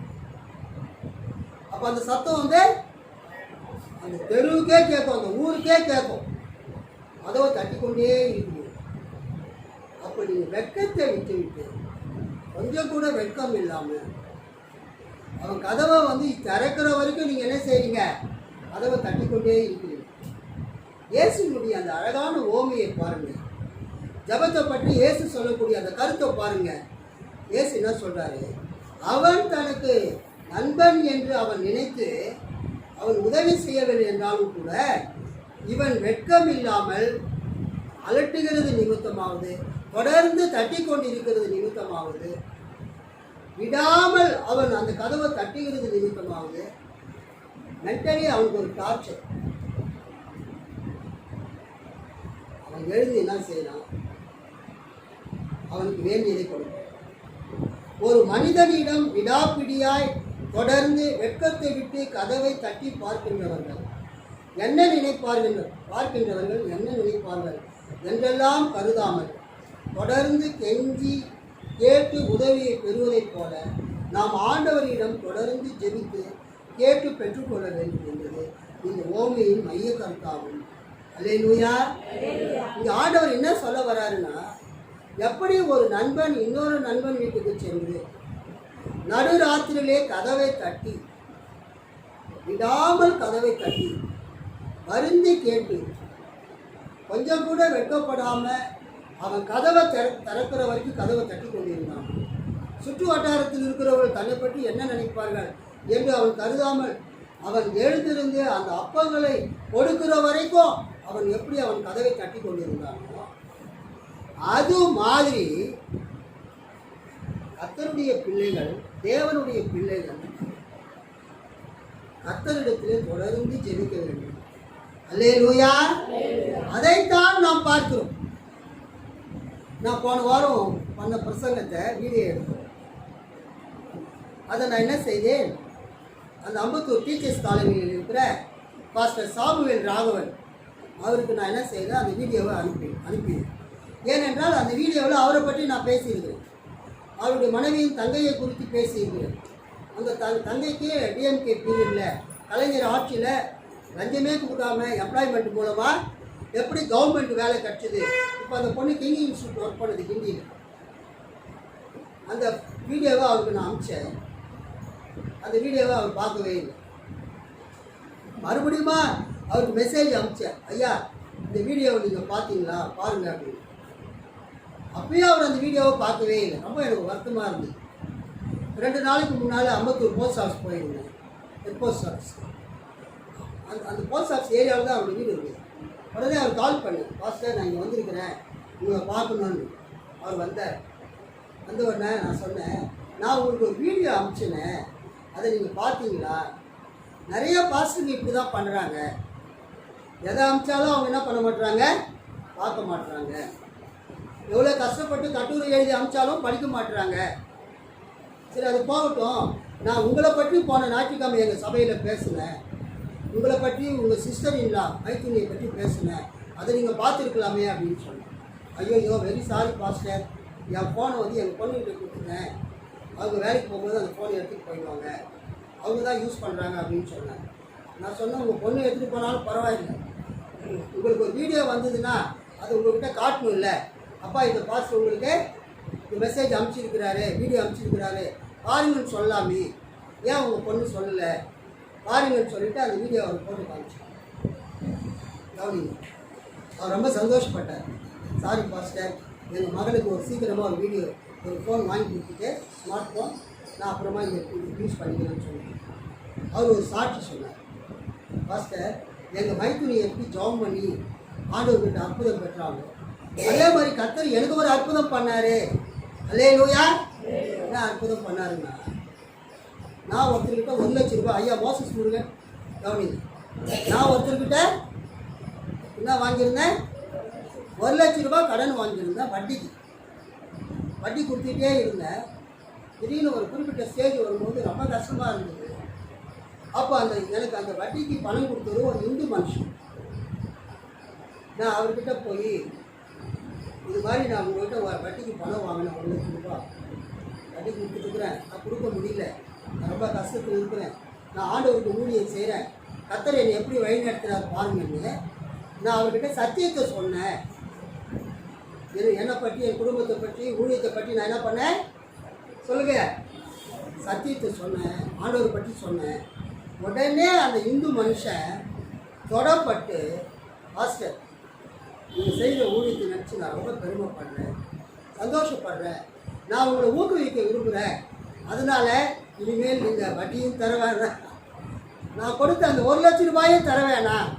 அப்போ அந்த சத்தம் வந்து அந்த தெருவுக்கே கேட்கும், அந்த ஊருக்கே கேட்கும். கதவை தட்டிக்கொண்டே இருக்குது. அப்போ நீங்கள் வெட்கத்தை விட்டு விட்டு கொஞ்சம் கூட வெட்கம் இல்லாமல் அவன் கதவை வந்து திறக்கிற வரைக்கும் நீங்கள் என்ன செய்றீங்க? கதவை தட்டிக்கொண்டே இருக்கிறீங்க. இயேசுனுடைய அந்த அழகான ஓமையை பாருங்கள். ஜபத்தை பற்றி இயேசு சொல்லக்கூடிய அந்த கருத்தை பாருங்கள். இயேசு என்ன சொல்கிறாரு? அவன் தனக்கு நண்பன் என்று அவன் நினைத்து அவன் உதவி செய்யவில்லை என்றாலும் கூட இவன் வெட்கம் இல்லாமல் அலட்டுகிறது நிமித்தமாவது தொடர்ந்து தட்டி கொண்டிருக்கிறது நிமித்தமாவது விடாமல் அவன் அந்த கதவை தட்டுகிறது நிமித்தமாவது மென்டலி அவனுக்கு ஒரு டார்ச்சர். அவன் எழுந்து என்ன செய்யலாம்? அவனுக்கு வேண்டியதை கொடுக்கும். ஒரு மனிதனிடம் விடாப்பிடியாய் தொடர்ந்து வெட்கத்தை விட்டு கதவை தட்டி பார்க்கின்றவர்கள் என்ன நினைப்பார்கள் என்றெல்லாம் கருதாமல் தொடர்ந்து கெஞ்சி கேட்டு உதவியை பெறுவதைப் போல நாம் ஆண்டவரிடம் தொடர்ந்து ஜெபித்து கேட்டு பெற்றுக்கொள்ள வேண்டும் என்பது இந்த ஓமையின் மைய கருத்தாகும். அல்லேலூயா. இந்த ஆண்டவர் என்ன சொல்ல வர்றாருன்னா, எப்படி ஒரு நண்பன் இன்னொரு நண்பன் வீட்டுக்கு சென்று நடுராத்திரியிலே கதவை தட்டி விடாமல் கதவை தட்டி வருந்தி கேட்டு கொஞ்சம் கூட வெட்கப்படாமல் அவன் கதவை திறக்கிற வரைக்கும் கதவை தட்டி கொண்டிருந்தான். சுற்று வட்டாரத்தில் இருக்கிறவர்கள் தன்னை பற்றி என்ன நினைப்பார்கள் என்று அவன் கருதாமல் அவன் எழுந்திருந்து அந்த அப்பங்களை கொடுக்கிற வரைக்கும் அவன் எப்படி அவன் கதவை தட்டி கொண்டிருந்தானோ அது மாதிரி கர்த்தருடைய பிள்ளைகள், தேவனுடைய பிள்ளைகள் கர்த்தரிடத்திலே தொடர்ந்து ஜெபிக்க வேண்டும். அல்லேலூயா. அதைத்தான் நாம் பார்க்கிறோம். நான் போன வாரம் பண்ண பிரசங்கத்தை வீடியோ எடுத்தேன். அதை நான் என்ன செய்தேன்? அந்த அம்பத்தூர் டீச்சர்ஸ் காலனியில் இருக்கிற பாஸ்டர் சாமுவேல் ராகவன் அவருக்கு நான் என்ன செய்தேன், அந்த வீடியோவை அனுப்பினேன். ஏனென்றால் அந்த வீடியோவில் அவரை பற்றி நான் பேசியிருக்கிறேன். அவருடைய மனைவியின் தங்கையை குறித்து பேசியிருக்கிறேன். அந்த தங்கைக்கு டிஎம்கே பீரியடில் கலைஞர் ஆட்சியில் லஞ்சமே கொடுக்காம எம்ப்ளாய்மெண்ட் மூலமாக எப்படி கவர்மெண்ட் வேலை கிடச்சிது. இப்போ அந்த பொண்ணு கிண்டி இன்ஸ்டியூட் ஒர்க் பண்ணுது கிண்டியில். அந்த வீடியோவை அவருக்கு நான் அனுப்பிச்சேன். அந்த வீடியோவை அவர் பார்க்கவே இல்லை. மறுபடியும் அவருக்கு மெசேஜ் அனுப்பிச்சேன், ஐயா இந்த வீடியோவை நீங்கள் பார்த்தீங்களா, பாருங்கள் அப்படின்னு. அப்பயும் அவர் அந்த வீடியோவை பார்க்கவே இல்லை. ரொம்ப எனக்கு வருத்தமாக இருந்தது. 2 நாளைக்கு முன்னால் அம்பத்தூர் போஸ்ட் ஆஃபீஸ் போயிருந்தேன். Head post office. அந்த போஸ்ட் ஆஃபீஸ் ஏரியாவில் தான் அவருடைய வீடு இருக்குது. உடனே அவர் கால் பண்ணி, பாஸ்டர் நான் இங்கே வந்திருக்கிறேன், உங்களை பார்க்கணுன்னு. அவர் வந்தார். வந்த உடனே நான் சொன்னேன், நான் உங்களுக்கு ஒரு வீடியோ அனுப்பிச்சினேன், அதை நீங்கள் பார்த்தீங்களா? நிறைய பாஸ்டர்கள் இப்படி தான் பண்ணுறாங்க. எதை அனுப்பிச்சாலும் அவங்க என்ன பண்ண மாட்டுறாங்க, பார்க்க மாட்டுறாங்க. எவ்வளோ கஷ்டப்பட்டு கட்டுரை எழுதி அனுப்பிச்சாலும் படிக்க மாட்டுறாங்க. சரி, அது போகட்டும். நான் உங்களை பற்றி போன ஞாயிற்றுக்கிழமை எங்கள் சபையில் பேசினேன். உங்களை பற்றி உங்கள் சிஸ்டர் இல்லா மைத்துனியை பற்றி பேசினேன், அதை நீங்கள் பார்த்துருக்கலாமே அப்படின்னு சொன்னேன். ஐயோ வெரி சாரி பாஸ்டர், என் ஃபோனை வந்து எங்கள் பொண்ணுகிட்ட கொடுத்துட்டேன், அவங்க வேலைக்கு போகும்போது அந்த ஃபோனை எடுத்துகிட்டு போயிடுவாங்க, அவங்க தான் யூஸ் பண்ணுறாங்க அப்படின்னு சொன்னாங்க. நான் சொன்னேன், உங்கள் பொண்ணு எடுத்துகிட்டு போனாலும் பரவாயில்லை, உங்களுக்கு ஒரு வீடியோ வந்ததுன்னா அது உங்கள்கிட்ட காட்டணும் இல்லை. அப்பா இந்த பாஸ்டர் உங்களுக்கு இந்த மெசேஜ் அனுப்பிச்சிருக்கிறாரு, வீடியோ அனுப்பிச்சிருக்கிறாரு, பாருங்கன்னு சொல்லாமே, ஏன் உங்கள் பொண்ணு சொல்லலை, பாருங்கன்னு சொல்லிவிட்டு அந்த வீடியோ அவர் போட்டு காமிச்சார். கவனிங்க, அவர் ரொம்ப சந்தோஷப்பட்டார். சாரி பாஸ்டர், எங்கள் மகளுக்கு ஒரு சீக்கிரமாக ஒரு வீடியோ ஒரு ஃபோன் வாங்கி கொடுத்துட்டு, ஸ்மார்ட் ஃபோன், நான் அப்புறமா இங்கே யூஸ் பண்ணிக்கிறேன்னு சொன்னேன். அவர் ஒரு சாட்சி சொன்னார். பாஸ்டர், எங்கள் மைத்துனி எப்படி ஜாப் பண்ணி ஆண்டவர்கிட்ட அற்புதம் பெற்றாங்க, அதே மாதிரி கர்த்தர் எனக்கு ஒரு அற்புதம் பண்ணார். அல்லேலூயா, என்ன அற்புதம் பண்ணாருங்க. நான் ஒருத்தர்கிட்ட 1 லட்சம் ரூபாய், ஐயா மோசஸ் முருகன் கவனிங்க, நான் ஒருத்தர்கிட்ட என்ன வாங்கியிருந்தேன், 1 லட்சம் ரூபாய் கடன் வாங்கியிருந்தேன். வட்டி கொடுத்துட்டே இருந்தேன். திடீர்னு ஒரு குறிப்பிட்ட ஸ்டேஜ் வரும்போது ரொம்ப கஷ்டமாக இருந்தது. அப்போ எனக்கு அந்த வட்டிக்கு பணம் கொடுத்தது ஒரு இந்து மனுஷன். நான் அவர்கிட்ட போய், இது மாதிரி நான் உங்கள்கிட்ட வட்டிக்கு பணம் வாங்கினேன், 1 லட்சம் ரூபாய் வட்டி கொடுத்துட்டுருக்குறேன், நான் கொடுக்க முடியல, நான் ரொம்ப கஷ்டத்தில் இருக்கிறேன், நான் ஆண்டவருக்கு ஊழியம் செய்கிறேன், கர்த்தர் என்னை எப்படி வழி நடத்துகிறார் பாருங்கன்னு நான் அவர்கிட்ட சத்தியத்தை சொன்னேன். என்னை பற்றி, என் குடும்பத்தை பற்றி, ஊழியத்தை பற்றி நான் என்ன பண்ணேன் சொல்லுங்க, சத்தியத்தை சொன்னேன், ஆண்டவரை பற்றி சொன்னேன். உடனே அந்த இந்து மனுஷன் தொடப்பட்டு, பாஸ்டர் நீங்கள் செய்கிற ஊழியத்தை நினச்சி நான் ரொம்ப பெருமைப்படுறேன், சந்தோஷப்படுறேன், நான் உங்களை ஊக்குவிக்க விரும்புகிறேன், அதனால் இனிமேல் நீங்கள் வட்டியும் தர வேணாம், நான் கொடுத்த அந்த 1 லட்சம் ரூபாயும் தர வேணாம்,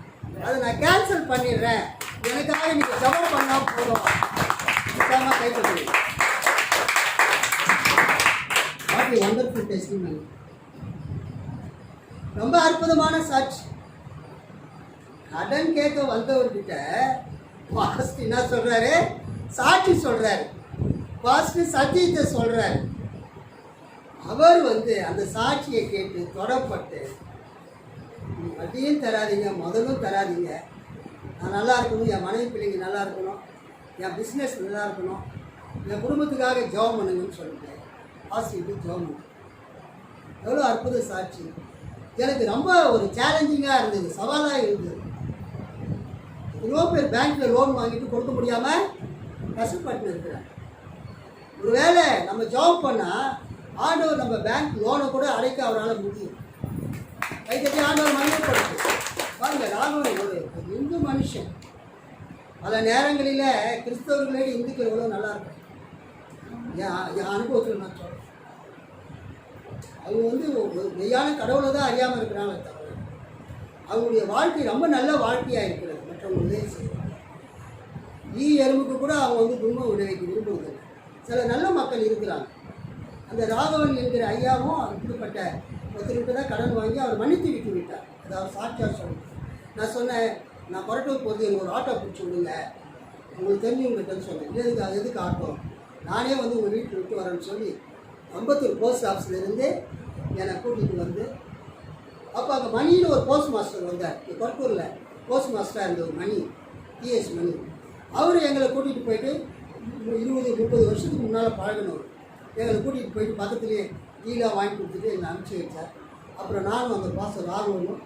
அதை நான் கேன்சல் பண்ணிடுறேன், எனக்காக நீங்கள் ஜபம் பண்ணால் போதும். நிச்சயமாக கைப்பற்றி வாட் ஏ வண்டர்ஃபுல் டெஸ்டிமனி. ரொம்ப அற்புதமான சாட்சி. கடன் கேட்க வந்தவர்கிட்ட பாஸ்ட் என்ன சொல்கிறாரு, சாட்சி சொல்கிறாரு, பாஸ்ட் சத்தியத்தை சொல்கிறாரு. அவர் அந்த சாட்சியை கேட்டு தொடப்பட்டு, வட்டியும் தராதிங்க, முதலும் தராதிங்க, நான் நல்லா இருக்கணும், என் மனைவி பிள்ளைங்க நல்லா இருக்கணும், என் பிஸ்னஸ் நல்லா இருக்கணும், என் குடும்பத்துக்காக ஜெபம் பண்ணுங்கன்னு சொல்லிட்டு பாசிட்டிவ் ஜெபம் பண்ணு. எவ்வளோ அற்புத சாட்சி. எனக்கு ரொம்ப ஒரு சேலஞ்சிங்காக இருந்தது, சவாலாக இருந்தது. எவ்வளோ பேர் பேங்க்கில் லோன் வாங்கிட்டு கொடுக்க முடியாமல் கஷ்டப்பட்டு இருக்கிறேன். ஒருவேளை நம்ம ஜாப் பண்ணால் ஆண்டவர் நம்ம பேங்க் லோனை கூட அடைக்க அவரால் முடியும். கைத்தட்டி ஆண்டவர் மகிமைப்படுத்து. பாருங்க, ராகவன் ஒரு இந்து மனுஷன். பல நேரங்களில் கிறிஸ்தவர்களே இந்துக்கள் எவ்வளோ நல்லா இருக்கும். என் அனுபவத்தில் நான் சொல்கிறேன். அவங்க மெய்யான கடவுளை தான் அறியாமல் இருக்கிறாங்க தவிர அவங்களுடைய வாழ்க்கை ரொம்ப நல்ல வாழ்க்கையாக இருக்கிறது. மற்றவங்க உதவி செய்வாங்க. எறும்புக்கு கூட அவங்க துன்பம் விளைவிக்க விரும்புவதில்லை. சில நல்ல மக்கள் இருக்கிறாங்க. அந்த ராகவன் என்கிற ஐயாவும் இப்படிப்பட்ட ஒருத்தர்கிட்ட தான் கடன் வாங்கி அவர் மன்னித்து விட்டு விட்டார். அதாவது சாட்சியாக சொல்லுங்கள். நான் சொன்னேன், நான் கொரட்டூர் போகிறது எனக்கு ஒரு ஆட்டோ பிடிச்சி விடுங்க, உங்களுக்கு தெரிஞ்சவங்ககிட்ட சொன்னேன். எதுக்கு ஆட்டோ, நானே உங்கள் வீட்டில் விட்டு வரேன்னு சொல்லி அம்பத்தூர் போஸ்ட் ஆஃபீஸ்லேருந்து என்னை கூட்டிகிட்டு வந்து அப்போ அங்கே மணின்னு ஒரு போஸ்ட் மாஸ்டர் வந்தார், கொரட்டூரில் போஸ்ட் மாஸ்டராக இருந்த ஒரு மணி, டிஎஸ் மணி. அவர் எங்களை கூட்டிகிட்டு போயிட்டு 20-30 வருஷத்துக்கு முன்னால் பழகினவர். எங்களை கூட்டிகிட்டு போயிட்டு பக்கத்துலேயே டீலாம் வாங்கி கொடுத்துட்டு எங்களை அனுப்பிச்சி வச்சார். அப்புறம் நானும் அந்த பாச ராகுவனும்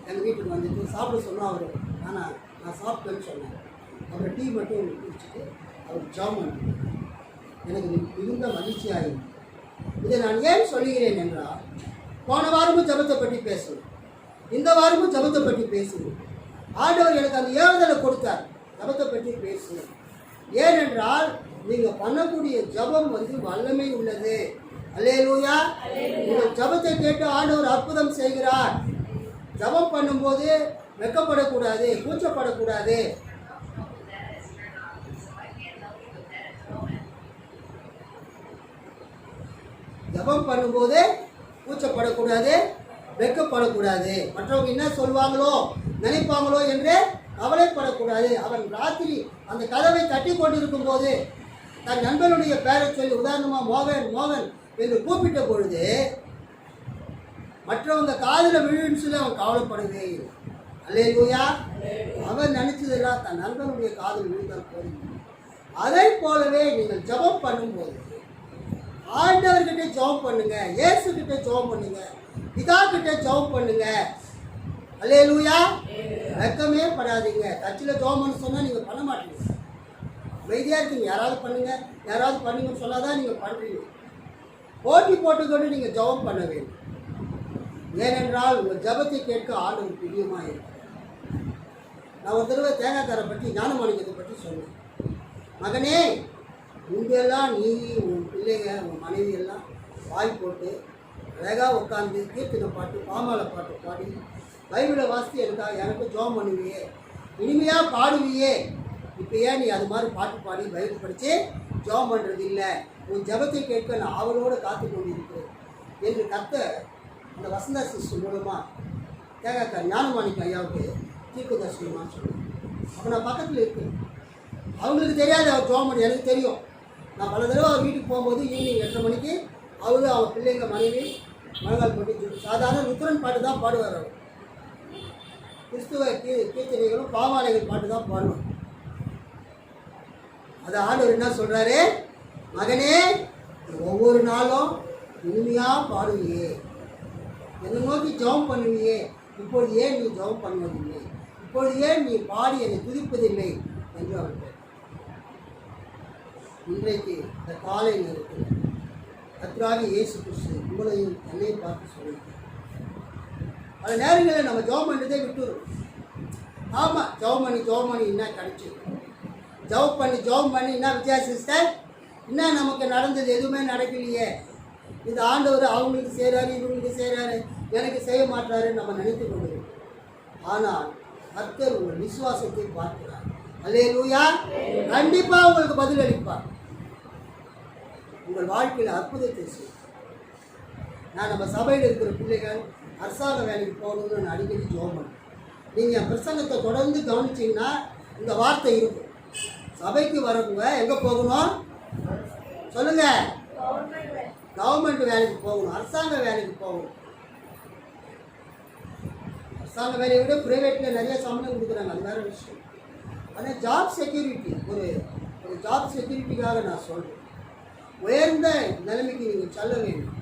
எங்கள் வீட்டுக்கு வந்துட்டு சாப்பிட சொன்னால் அவர் நான் சாப்பிட்டேன்னு சொன்னேன். அப்புறம் டீ மட்டும் குடிச்சிட்டு அவர் ஜாமன் எனக்கு மிகுந்த மகிழ்ச்சியாக. இதை நான் ஏன் சொல்லுகிறேன் என்றால், போன வாரமும் ஜபத்தை பற்றி பேசணும், இந்த வாரமும் ஜபத்தை பற்றி பேசணும். ஆண்டவர் எனக்கு அந்த ஏவுதலை கொடுத்தார், ஜபத்தை பற்றி பேசணும். ஏனென்றால் நீங்கள் பண்ணக்கூடிய ஜபம் வல்லமை உள்ளது. அல்லேலூயா. உங்கள் ஜபத்தை கேட்டு ஆண்டவர் அற்புதம் செய்கிறார். ஜபம் பண்ணும்போது வெட்கப்படக்கூடாது, கூச்சப்படக்கூடாது. ஜபம் பண்ணும்போது கூச்சப்படக்கூடாது, வெட்கப்படக்கூடாது. மற்றவங்க என்ன சொல்வாங்களோ நினைப்பாங்களோ என்று கவலைப்படக்கூடாது. அவன் ராத்திரி அந்த கதவை தட்டி கொண்டிருக்கும் போது தன் நண்பனுடைய பெயரை சொல்லி, உதாரணமாக மோகன் மோகன் என்று கூப்பிட்ட பொழுது மற்றவங்க காதில் விழுன்னு சொல்லி அவன் கவலைப்படவே இல்லை. அல்லேலூயா. அவன் நினைச்சதெல்லாம் தன் நண்பனுடைய காதில் விழுந்தால் போதும். அதை போலவே நீங்கள் ஜபம் பண்ணும்போது ஆண்டவர்கிட்ட ஜெபம் பண்ணுங்க, இயேசுகிட்ட ஜெபம் பண்ணுங்க, பிதா கிட்ட ஜெபம் பண்ணுங்க. அல்லேலூயா. வெட்கமே படாதீங்க. கட்சியில் ஜெபம் பண்ண சொன்னால் நீங்கள் பண்ண மாட்டீங்க, அமைதியாக இருக்கீங்க. யாராவது பண்ணுங்கன்னு சொன்னால் தான் நீங்கள் பண்ணுறீங்க. போட்டி போட்டுக்கொண்டு நீங்கள் ஜெபம் பண்ண வேண்டும். ஏனென்றால் உங்கள் ஜபத்தை கேட்க ஆண்டவர் பிரியமாக இருக்கும். நான் ஒரு தடவை தேங்காய்காரை பற்றி ஞானமாணிக்கத்தை பற்றி சொன்னேன். மகனே, இங்கெல்லாம் நீ உன் பிள்ளைங்க உன் மனைவி எல்லாம் வாய் போட்டு அழகாக உட்காந்து கீர்த்தனை பாட்டு பாமாலை பாட்டு பாடி பைபிளை வாசித்து எனக்கு ஜெபம் பண்ணுவியே, இனிமையாக பாடுவியே. இப்போ ஏன் நீ அது மாதிரி பாட்டு பாடி பைபிள் படித்து ஜெபம் பண்ணுறது இல்லை? உன் ஜபத்தை கேட்க நான் அவளோடு காத்து கொண்டிருக்கிறேன் என்று கர்த்தர் அந்த வசந்தா சிஸ்டர் மூலமாக தேங்காய்க்கார் ஞானமாணிக்க ஐயாவுக்கு தீர்க்க தரிசனமான்னு சொன்னேன். அப்போ நான் பக்கத்தில் இருக்கேன். அவங்களுக்கு தெரியாது அவர் ஜெபம் பண்ணி, எனக்கு தெரியும். நான் பல தடவை அவர் வீட்டுக்கு போகும்போது ஈவினிங் 8:30 மணிக்கு அவரும் அவன் பிள்ளைங்க மனைவி மனகால் போட்டு சாதாரண ருத்ரன் பாட்டு தான் பாடுவார். அவர் கிறிஸ்துவ கீர்த்தனைகளும் பாமாலைகள் பாட்டு தான் பாடுவார். அதை ஆண்டவர் என்ன சொல்கிறாரு, மகனே ஒவ்வொரு நாளும் இனிமையாக பாடுவியே, என்னை நோக்கி ஜெபம் பண்ணுவியே, இப்பொழுது ஏன் நீ ஜெபம் பண்ணுவதில்லை, இப்பொழுது ஏன் நீ பாடி என்னை துதிப்பதில்லை என்று அவர் கேட்டார். இன்றைக்கு இந்த காலை நேரத்தில் கர்த்தராகிய இயேசு கிறிஸ்து உங்களையும் என்னையும் பார்த்து சொல்லியிருக்கார். பல நேரங்களில் நம்ம ஜெபம் பண்ணுறதே விட்டுரும். ஆமாம், ஜெபம் பண்ணி என்ன கிடைச்சி, ஜெபம் பண்ணி என்ன வித்தியாசம் சிஸ்டர், என்ன நமக்கு நடந்தது? எதுவுமே நடக்கலையே. இந்த ஆண்டவர் அவங்களுக்கு செய்கிறாரு, இவங்களுக்கு செய்கிறாரு, எனக்கு செய்ய மாட்டாருன்னு நம்ம நினைத்து கொண்டிருக்கோம். ஆனால் கர்த்தர் உங்கள் விசுவாசத்தை பார்க்கிறார். அல்லேலூயா. கண்டிப்பாக உங்களுக்கு பதில் அளிப்பார். உங்கள் வாழ்க்கையில் அற்புதத்தை செய்யும். நான் நம்ம சபையில் இருக்கிற பிள்ளைகள் அரசாங்க வேலைக்கு போகணும்னு நான் அடிக்கடி ஜெபம் பண்ணேன். நீங்கள் பிரசங்கத்தை தொடர்ந்து கவனிச்சிங்கன்னா இந்த வார்த்தை இருக்கும். சபைக்கு வரவங்க எங்கே போகணும் சொல்லுங்கள்? கவர்மெண்ட் வேலைக்கு போகணும், அரசாங்க வேலைக்கு போகணும். அரசாங்க வேலையை விட ப்ரைவேட்டில் நிறைய சம்பளம் கொடுக்குறாங்க, அது வேறு விஷயம். ஆனால் ஜாப் செக்யூரிட்டி, ஒரு ஜாப் செக்யூரிட்டிக்காக நான் சொல்கிறேன். உயர்ந்த நிலைமைக்கு நீங்கள் செல்ல வேண்டும்.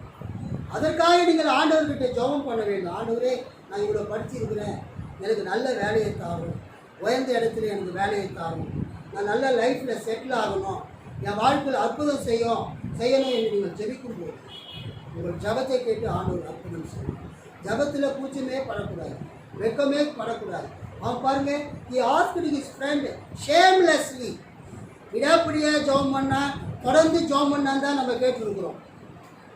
அதற்காக நீங்கள் ஆண்டவர்கிட்ட ஜெபம் பண்ண வேண்டும். ஆண்டவரே, நான் இவ்வளோ படிச்சிருக்கிறேன், எனக்கு நல்ல வேலையை தாரும், உயர்ந்த இடத்துல எனக்கு வேலையை தாரும், நான் நல்ல லைஃப்பில் செட்டில் ஆகணும், என் வாழ்க்கையில் அற்புதம் செய்யணும் என்று நீங்கள் ஜெபிக்கும் போது உங்கள் ஜபத்தை கேட்டு ஆண்டவர் அற்புதம் செய்யணும். ஜபத்தில் கூச்சமே படக்கூடாது, வெட்கமே படக்கூடாது. அவன் பாருங்க, he asked his friend shamelessly. விடாப்பிடியாக ஜெபம் பண்ணால், தொடர்ந்து ஜெபம் பண்ணான் தான் நம்ம கேட்டுருக்குறோம்.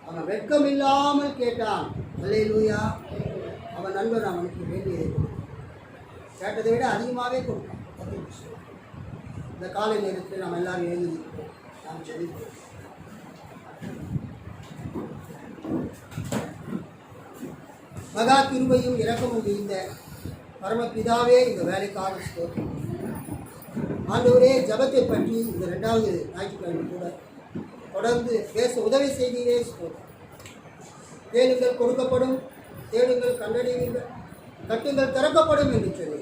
அவன் வெட்கம் இல்லாமல் கேட்டான். அல்லேலூயா. அவன் நண்பன் அவனுக்கு வேண்டியதை கொடுத்தான், கேட்டதை விட அதிகமாகவே கொடுத்தான். இந்த காலை நேரத்தில் நாம் எல்லாரும் எழுந்திருக்கிறோம், நாம் ஜெபிப்போம். மகா கிருபையும் இரக்கமும் மிகுந்த பரமபிதாவே, இந்த வேலைக்காக ஸ்தோத்திரம். ஆண்டவரே, ஜபத்தை பற்றி இந்த 2வது ஞாயிற்றுக்கிழமை கூட தொடர்ந்து பேச உதவி செய்தீரே ஸ்தோத்திரம். கேளுங்கள் கொடுக்கப்படும், தேடுங்கள் கண்டடைவீர்கள், கட்டுங்கள் திறக்கப்படும் என்று சொல்லி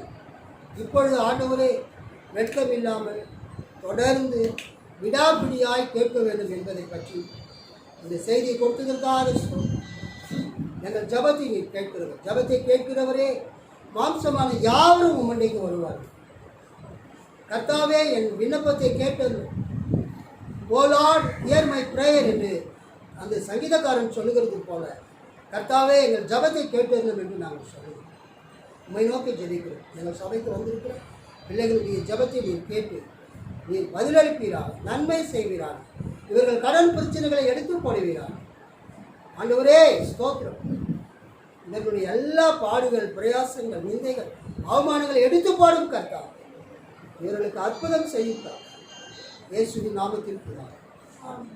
இப்பொழுது ஆண்டவரே வெட்கம் இல்லாமல் தொடர்ந்து விடாப்பிடியாய் கேட்க வேண்டும் என்பதை பற்றி இந்த செய்தியை கொடுத்ததற்காக எங்கள் ஜபத்தை நீர் கேட்கிறவர். ஜபத்தை கேட்கிறவரே மாம்சமான யாவரும் உம்மண்டைக்கு வருவார்கள். கர்த்தாவே என் விண்ணப்பத்தை கேட்டது, ஓ லார்ட் ஹியர் மை பிரேயர் என்று அந்த சங்கீதக்காரன் சொல்லுகிறது போல கர்த்தாவே எங்கள் ஜபத்தை கேட்டது என்று நாங்கள் சொல்லுவோம். உண்மை நோக்கி ஜெபிக்கிறோம். எங்கள் சபைக்கு வந்திருக்கிற பிள்ளைகளுடைய ஜபத்தை நீர் கேட்டு நீர் பதிலளிப்பீராக, நன்மை செய்வீராக, இவர்கள் கடன் பிரச்சனைகளை எடுத்து போடுவீராக. ஆண்டவரே ஸ்தோத்திரம். இவர்களுடைய எல்லா பாடுகள், பிரயாசங்கள், நிந்தைகள், அவமானங்களை எடுத்து போடும் கர்த்தா. இவர்களுக்கு அற்புதம் செய்யுங்கள். இயேசுவின் நாமத்தில் பிதாவே. ஆமென்.